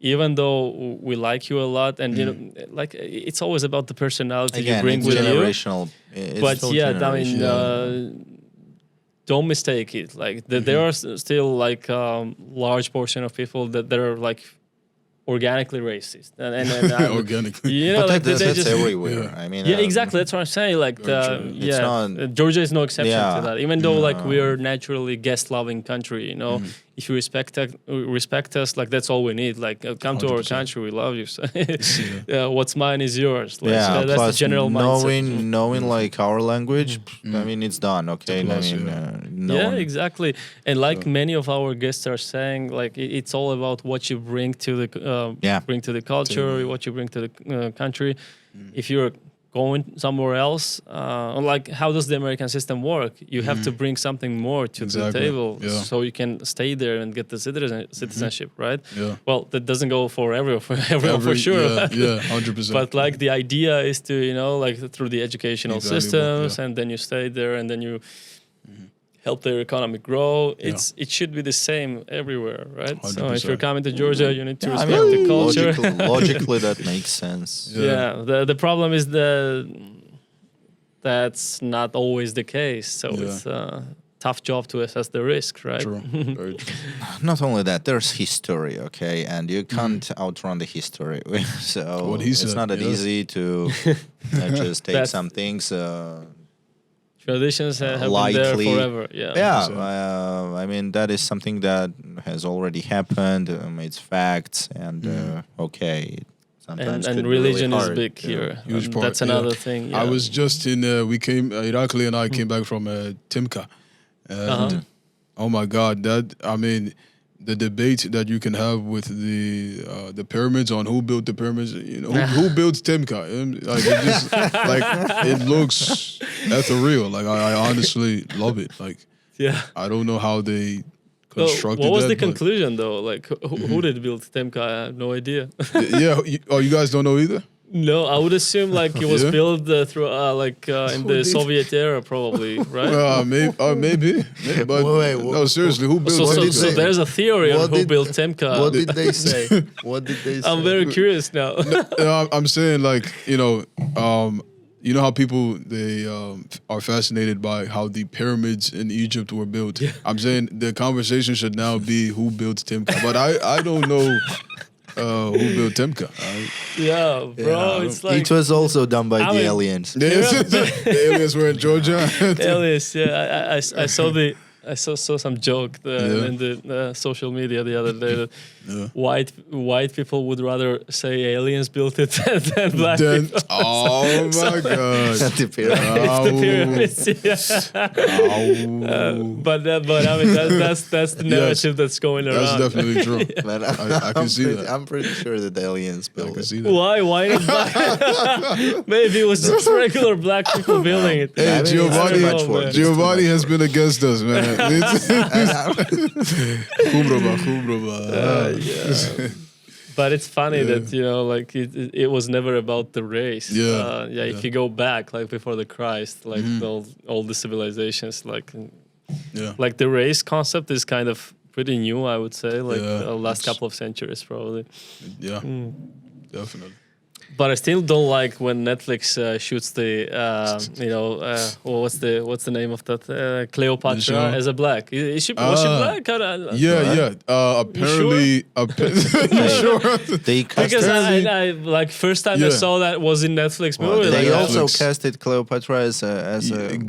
even though we like you a lot, and like it's always about the personality you bring with generational. you. But don't mistake it. Like there are still like large portion of people that are like organically racist, and organically. But that's everywhere. I mean, exactly. That's what I'm saying. Like, Georgia is no exception to that. Even though like we are naturally guest-loving country, if you respect us, like that's all we need. Like, come 100%. To our country, we love you. So, what's mine is yours. Like, that's plus the general mindset. Knowing like our language, I mean, it's done. Okay, exactly. And like many of our guests are saying, like it's all about what you bring to the culture, what you bring to the country. If you're going somewhere else, like how does the American system work? You have to bring something more to the table so you can stay there and get the citizenship, right? Yeah. Well, that doesn't go for everyone for sure. Yeah, 100%. But like the idea is to, like through the educational systems, and then you stay there and then you help their economy grow. It should be the same everywhere, right? 100%. So if you're coming to Georgia, you need to respect the culture. Logically, that makes sense. The problem is that's not always the case. So it's a tough job to assess the risk, right? True. Very true. Not only that, there's history, okay, and you can't outrun the history. So it's not that easy to just take some things. Traditions have been there forever. I mean, that is something that has already happened. It's facts, and sometimes and religion is big here. Huge part. That's another thing. I was just in. Irakli and I came back from Timka, and oh my God, the debate that you can have with the pyramids on who built the pyramids, who built Timka. Like it just it looks ethereal. Like I honestly love it. Like I don't know how they constructed what was that, the conclusion though? Like who did build Timka? I have no idea. You guys don't know either? No, I would assume like it was built through in the Soviet era, probably, right? Maybe. But no, seriously, who built Temka? So there's a theory on who built Temka. What did they say? I'm very curious now. No, I'm saying like, you know how people they are fascinated by how the pyramids in Egypt were built. Yeah. I'm saying the conversation should now be who built Temka, but I don't know who built Temka. Yeah, bro, it's like it was also done by the aliens. The aliens were in Georgia. Aliens, yeah. I saw some joke in the social media the other day that white people would rather say aliens built it than black people. Oh my god! The pyramids. But I mean that's the narrative that's going around. That's definitely true. But I can see that. I'm pretty sure that the aliens built it. See that. Why not black? Maybe it was just regular black people building it. Hey, Giovanni has been against us, man. But it's funny that like it was never about the race. If you go back like before the Christ, like all the civilizations, like the race concept is kind of pretty new, I would say, like the last couple of centuries probably. Yeah, definitely. But I still don't like when Netflix shoots the, what's the name of that Cleopatra as a black? Was she black? Apparently, sure. They because I like first time I saw that was in Netflix movie. They like also casted Cleopatra as a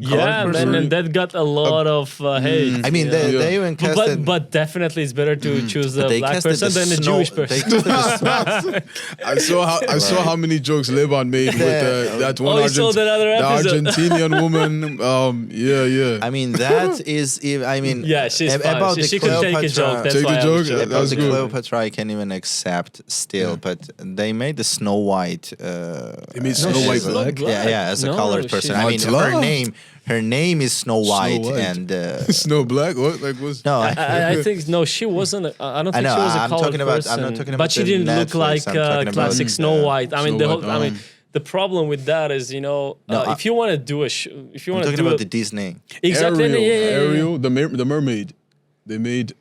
colored person. and that got a lot of hate. I mean, they even casted, but definitely it's better to choose a black person than a Jewish person. I saw how many jokes Levon made with that one Argentinian woman. I mean, that is. I mean, she's about fine. She could take a joke. That's why about the Cleopatra, I can even accept still. But they made the Snow White. They made Snow White black. As a colored person. I mean, her name is Snow White, and Snow Black. What was? No, I think no. She wasn't. I don't think she was a colored person. I'm not talking about. But she didn't look like classic Snow White. I mean, White. I mean, the problem with that is, if you want to do if you want to do about the Disney. Exactly. Ariel, the mermaid. They made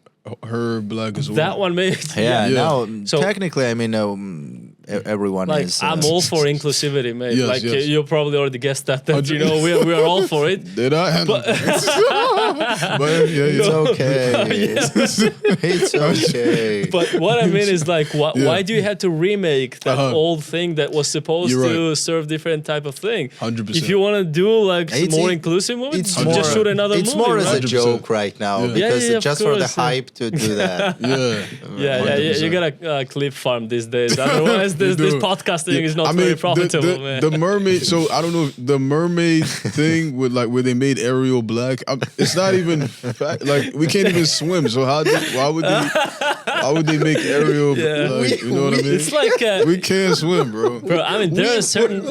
her black as well. That one made. Now, technically, I mean, everyone like, is. I'm all for inclusivity, mate. Yes, you probably already guessed that we are all for it. Did I? But it's okay. It's okay. But what I mean is like, why do you have to remake that old thing that was supposed to serve different type of thing? 100%. If you want to do like more inclusive movie, just shoot another movie. It's more as a 100%. joke right now because just for the hype to do that. You gotta clip farm these days. Otherwise, this podcasting is not very profitable, man. The mermaid. So I don't know the mermaid thing with like where they made Ariel black. It's not even like we can't even swim. So why would they make Ariel like, you know what I mean? It's like we can't swim, bro. I mean, there are certain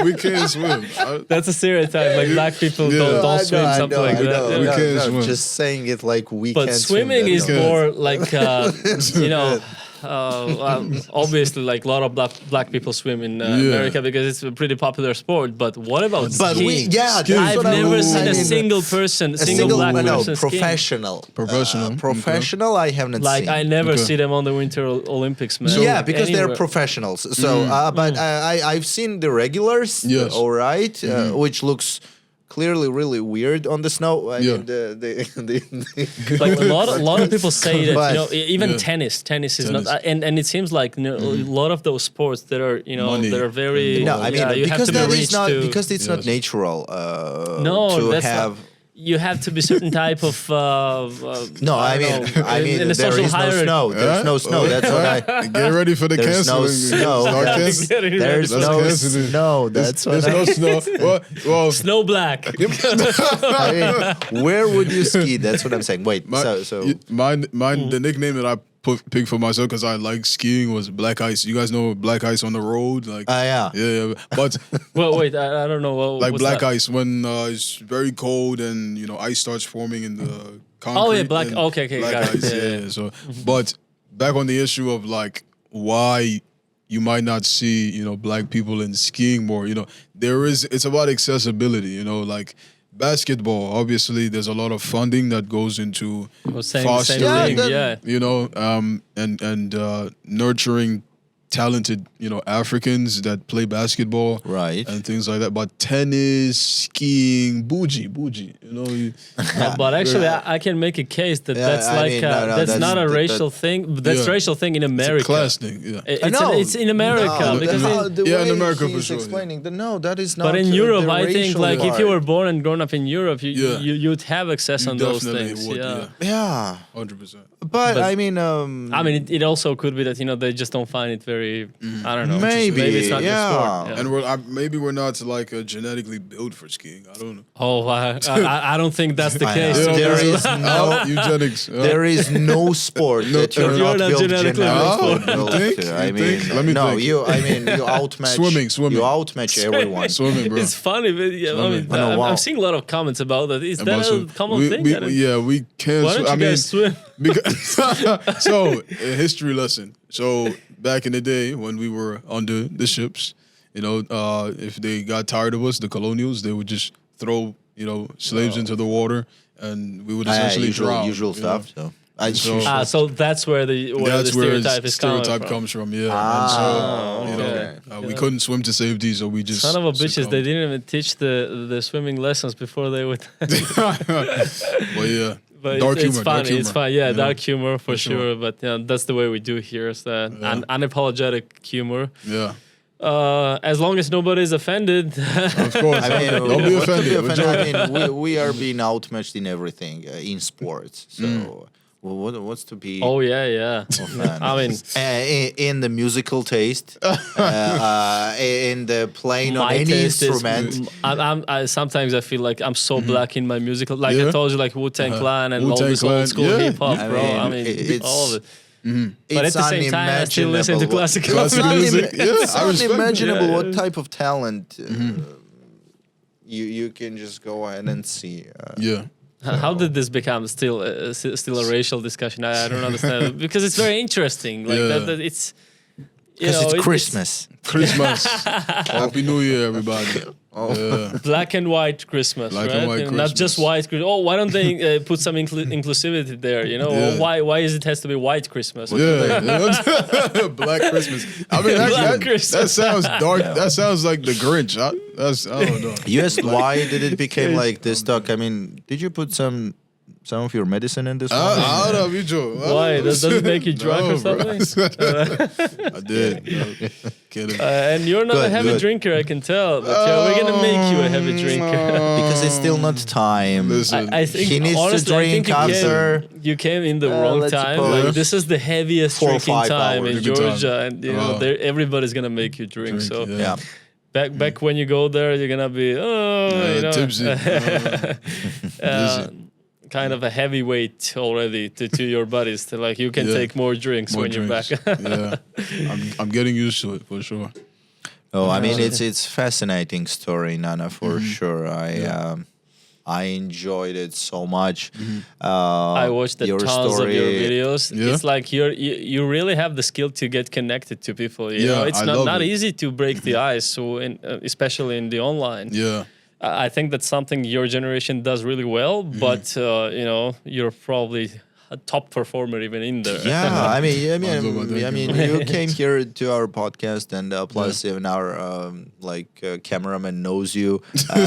we can't swim. That's a stereotype. Like black people don't swim, something like that. We can't swim. Just saying it like we but can't swimming swim. is more like obviously, like a lot of black people swim in America because it's a pretty popular sport. But what about skiing? I've never seen a single person, single black person professional. skiing. Professional, I haven't like, seen. I never see them on the Winter Olympics, man. So, because they're professionals. So, but I've seen the regulars, all right, which looks clearly really weird on the snow. I mean, like a lot of people say that even tennis is not, and it seems like a lot of those sports that are that are very you because have to that be is rich not to, because it's not natural. You have to be certain type of. I mean, there is no snow. There's no snow. That's what I get ready for the canceling. There's no snow. That's what there's no snow. Well, snow black. I mean, where would you ski? That's what I'm saying. Wait, the nickname that I pick for myself because I like skiing was black ice. You guys know black ice on the road, like yeah. But well, wait, I don't know. Like black ice when it's very cold and ice starts forming in the concrete. Oh yeah, black. Okay, black got ice. it. So, but back on the issue of like why you might not see, black people in skiing more. It's about accessibility, like basketball. Obviously, there's a lot of funding that goes into fostering, and nurturing talented, Africans that play basketball, right, and things like that. But tennis, skiing, bougie, but actually, I can make a case that that's not a racial thing. That's racial thing in America. It's a class thing. Yeah, it's in America because in America for sure. Explaining that is not. But in Europe, I think like if you were born and grown up in Europe, you'd have access on those things. Would, yeah, 100%. But I mean, it also could be that they just don't find it very. I don't know. Maybe it's not your sport. And maybe we're not like genetically built for skiing. I don't know. Oh, I don't think that's the case. There is no eugenics. There is no sport that you're not built genetically. I mean, let me think. You outmatch. Swimming. You outmatch everyone. Swimming, bro. It's funny, but I'm seeing a lot of comments about that. Is that a common thing? We can't. Why don't you guys swim? So, a history lesson. So, back in the day when we were under the ships, if they got tired of us, the colonials, they would just throw, slaves into the water, and we would essentially drown. Usual stuff. So that's where the stereotype comes from. Yeah. We couldn't swim to safety, so we just son of a bitches. They didn't even teach the swimming lessons before they would. Well, yeah. But dark it's humor, funny. It's fun. Yeah, dark humor for sure. But that's the way we do here. Is that unapologetic humor? Yeah. As long as nobody's offended. Of course. Don't be offended. We are being outmatched in everything in sports. So. What's to be? Oh yeah. I mean, in the musical taste, in the playing on any instrument. Sometimes I feel like I'm so black in my musical. Like I told you, like Wu-Tang Clan and all this old school hip hop, bro. It's all of it. But at the same time, I still listen to classical music. It's unimaginable what type of talent you can just go ahead and see. How did this become still a racial discussion? I don't understand because it's very interesting. Like that it's it's Christmas. Happy New Year, everybody. Black and white Christmas, Black right? and white Christmas. Not just white Christmas. Oh, why don't they put some inclusivity there? Why is it has to be white Christmas? Black Christmas. I mean, that sounds dark. That sounds like the Grinch. I don't know. You asked why did it became like this talk? I mean, did you put some of your medicine in this one? I don't know, you why? Does it make you drunk or something? I did. Kidding. And you're not a heavy drinker, I can tell. But we're going to make you a heavy drinker. Because it's still not time. Listen, I think, he needs honestly, to drink after. You came in the wrong time. Like, this is the heaviest drinking time in Georgia. And everybody's going to make you drink. So back when you go there, you're going to be, tipsy. Kind of a heavyweight already to your bodies. To like you can take more drinks when you're back. I'm getting used to it for sure. Oh, I mean it's fascinating story, Nana, for sure. I enjoyed it so much. I watched tons story. of your videos. It's like you really have the skill to get connected to people. You know, it's not easy to break the ice. So especially in the online. Yeah. I think that's something your generation does really well, but you're probably a top performer even in there. Yeah, I mean, you came here to our podcast, and plus even our cameraman knows you.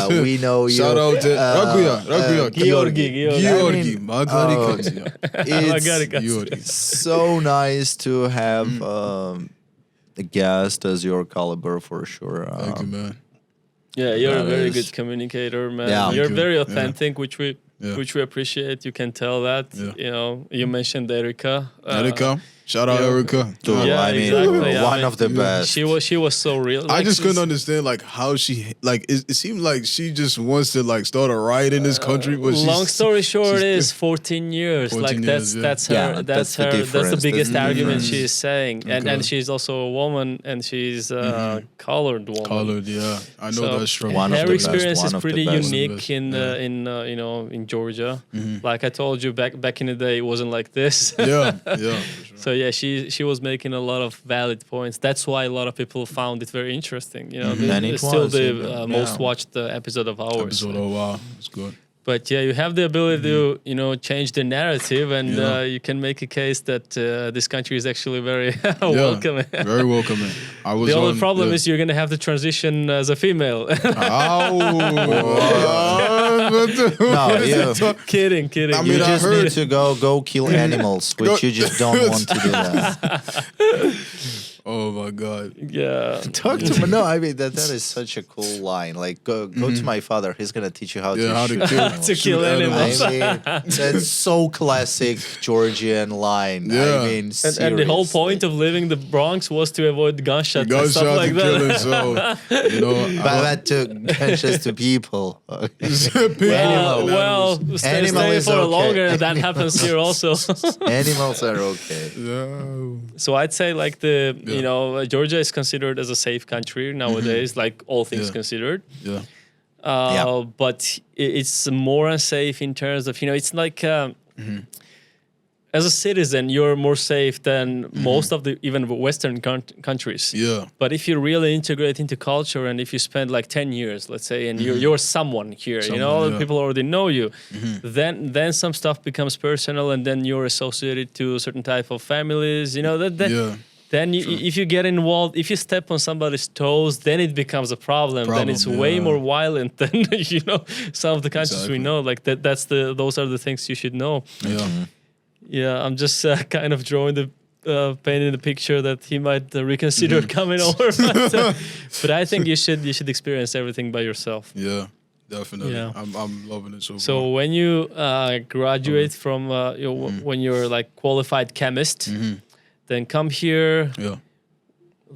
We know you. Shout out to Rakuya. Georgi. It's so nice to have a guest as your caliber for sure. Thank you, man. Yeah, you're a very good communicator, man. Yeah. You're very authentic, which we appreciate. You can tell that. Yeah. You mentioned Erica. Erica. Shout out Erica. One of the best. She was so real. I just couldn't understand how she it seemed like she just wants to start a riot in this country. But long story short is 14 years. 14 that's years, that's the biggest argument she's saying. And she's also a woman, and she's a colored woman. Colored, yeah. I know that's true. Her experience is pretty unique in Georgia. Like I told you back in the day, it wasn't like this. Yeah. For sure. So yeah, she was making a lot of valid points. That's why a lot of people found it very interesting. You know, And it it's still was, the most watched episode of ours. Wow, it's good. But yeah, you have the ability to, you know, change the narrative, and you can make a case that this country is actually very welcoming. Very welcoming. The only problem is you're going to have to transition as a female. Kidding. I mean, you just need to go kill animals, which you just don't want to do that. Oh my God! Yeah, talk to me. No, I mean that is such a cool line. Like, go to my father. He's gonna teach you how to kill animals. I mean, that's so classic Georgian line. Yeah. I mean, and the whole point of living the Bronx was to avoid gunshots and stuff like that. Killing, so, you know, but that took gunshots to people. Well, stay for longer. That happens here also. Animals are okay. Yeah. So I'd say like you know, Georgia is considered as a safe country nowadays, like all things considered. Yeah. But it's more unsafe in terms of, you know, it's like as a citizen, you're more safe than most of the even Western countries. Yeah. But if you really integrate into culture, and if you spend like 10 years, let's say, and you're someone here, you know, people already know you, then some stuff becomes personal, and then you're associated to a certain type of families, you know, Then if you get involved, if you step on somebody's toes, then it becomes a problem. Then it's way more violent than, you know, some of the countries we know. Like those are the things you should know. Yeah. Yeah, I'm just kind of drawing painting the picture that he might reconsider coming over. But I think you should experience everything by yourself. Yeah. Definitely, yeah. I'm loving it so far. So when you graduate from when you're like qualified chemist. Then come here. Yeah.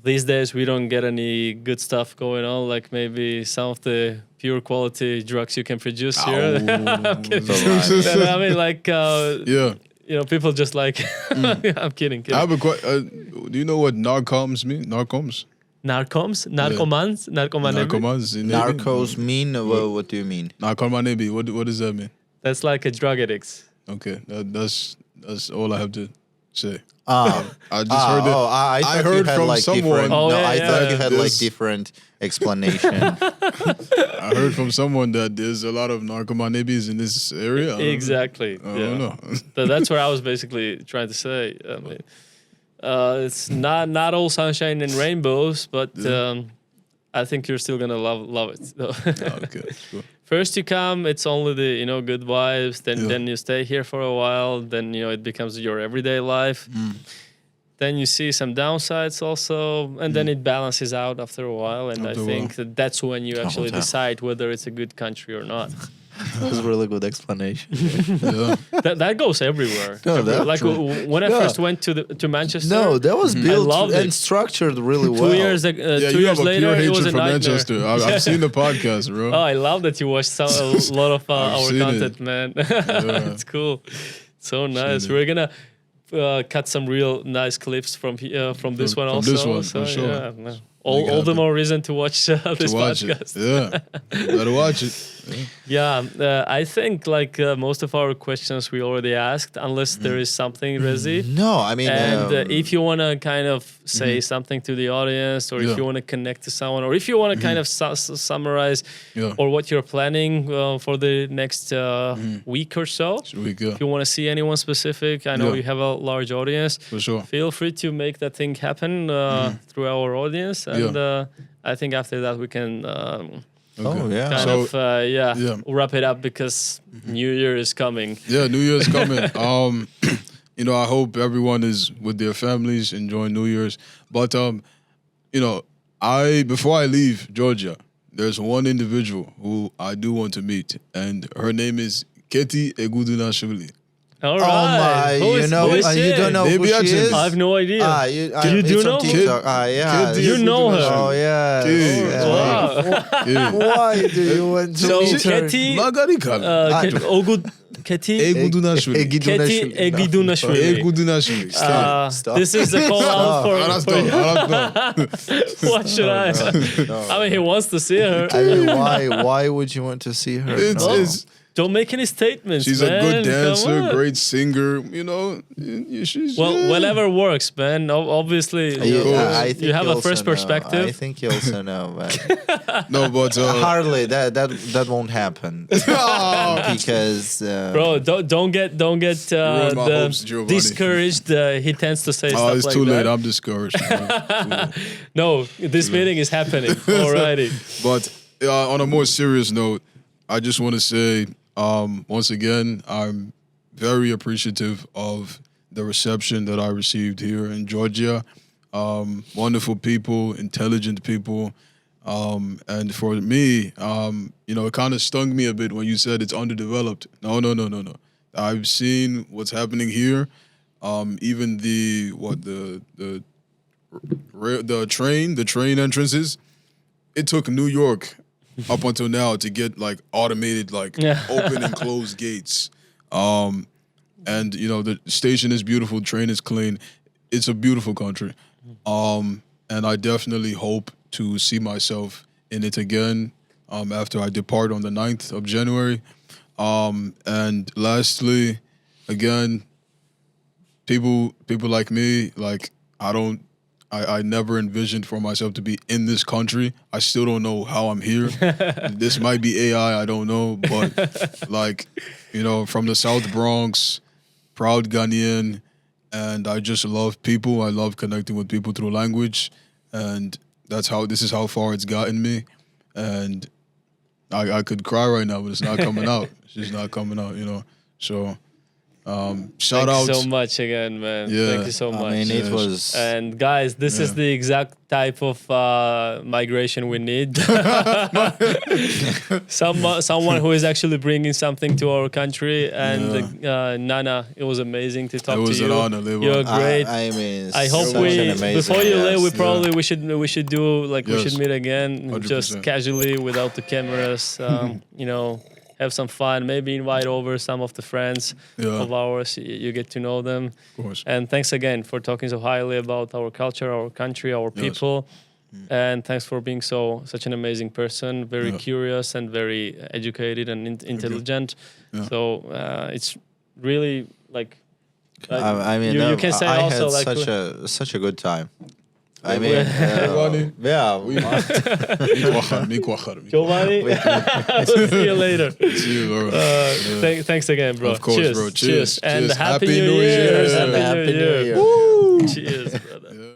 These days we don't get any good stuff going on, like maybe some of the pure quality drugs you can produce here. I mean, like, you know, people just like. I'm kidding. I have do you know what narcoms mean? Narcoms. Narcoms, narcomans, narcomans. Narcos mean? What do you mean? Narcomanebi. What does that mean? That's like a drug addicts. Okay, that's all I have to say. I just heard it. I heard from like someone. I thought you had like different explanation. I heard from someone that there's a lot of narcomanebis in this area. Exactly. I don't know. That's what I was basically trying to say. I mean, it's not all sunshine and rainbows, but I think you're still gonna love it. Okay, cool. First you come, it's only the, you know, good vibes. Then you stay here for a while. Then, you know, it becomes your everyday life. Then you see some downsides also, and then it balances out after a while. And I think that's when you actually decide whether it's a good country or not. That was a really good explanation. That goes everywhere. Like when I first went to Manchester. No, that was built and structured really well. 2 years later, it was a nightmare. Manchester. I've seen the podcast, bro. Oh, I love that you watched a lot of our content, man. It's cool. So nice. We're gonna cut some real nice clips from this one also. This one, so, for sure. Yeah, all the more reason to watch this podcast. Better watch it. I think like most of our questions we already asked, unless there is something, Rezi. No, I mean, and if you want to kind of say something to the audience, or if you want to connect to someone, or if you want to kind of summarize or what you're planning for the next week or so. If you want to see anyone specific, I know you have a large audience. For sure. Feel free to make that thing happen through our audience. And I think after that we can wrap it up, because New Year is coming. Yeah, New Year is coming. You know, I hope everyone is with their families enjoying New Year's. But you know, before I leave Georgia, there's one individual who I do want to meet, and her name is Keti Egudunashvili. All right. You don't know who she is? I have no idea. You do know? Yeah. You know her. Oh, yeah. Why do you want to meet her? Keti Egudunashvili. Stop. This is the call out for What should I? I mean, he wants to see her. I mean, why would you want to see her? Don't make any statements. She's man. a good dancer, great singer. You know, she's whatever works, man. Obviously, I think you have a fresh know. perspective. I think you also know, but no, but hardly that won't happen because bro, don't get discouraged. He tends to say stuff like that. It's too late. I'm discouraged. No, this meeting is happening already. But on a more serious note, I just want to say. Once again, I'm very appreciative of the reception that I received here in Georgia. Wonderful people, intelligent people. And for me, it kind of stung me a bit when you said it's underdeveloped. No. I've seen what's happening here. Even the train entrances. It took New York up until now to get like automated open and closed gates. And the station is beautiful, train is clean. It's a beautiful country. And I definitely hope to see myself in it again after I depart on the 9th of January. And lastly, again, people like me, I never envisioned for myself to be in this country. I still don't know how I'm here. This might be AI, I don't know. But from the South Bronx, proud Ghanaian, and I just love people. I love connecting with people through language. And this is how far it's gotten me. And I could cry right now, but it's not coming out. It's just not coming out, So shout out. Thank you so much again, man. Yeah. Thank you so much. I mean, it was. And guys, this is the exact type of migration we need. Someone who is actually bringing something to our country. And Nana, it was amazing to talk to you. It was an honor. You're great. I hope before you leave, we should do we should meet again, 100%. just casually without the cameras. Have some fun, maybe invite over some of the friends of ours. You get to know them. Of course. And thanks again for talking so highly about our culture, our country, our people. And thanks for being such an amazing person, very curious and very educated and intelligent. So it's really you can say I also had such a good time. I mean, Giovanni, we'll see you later. See you, bro. Thanks again, bro. Of course, Cheers. bro. Cheers. And Happy Happy New New Year. Year. Happy New Year. Woo! Cheers.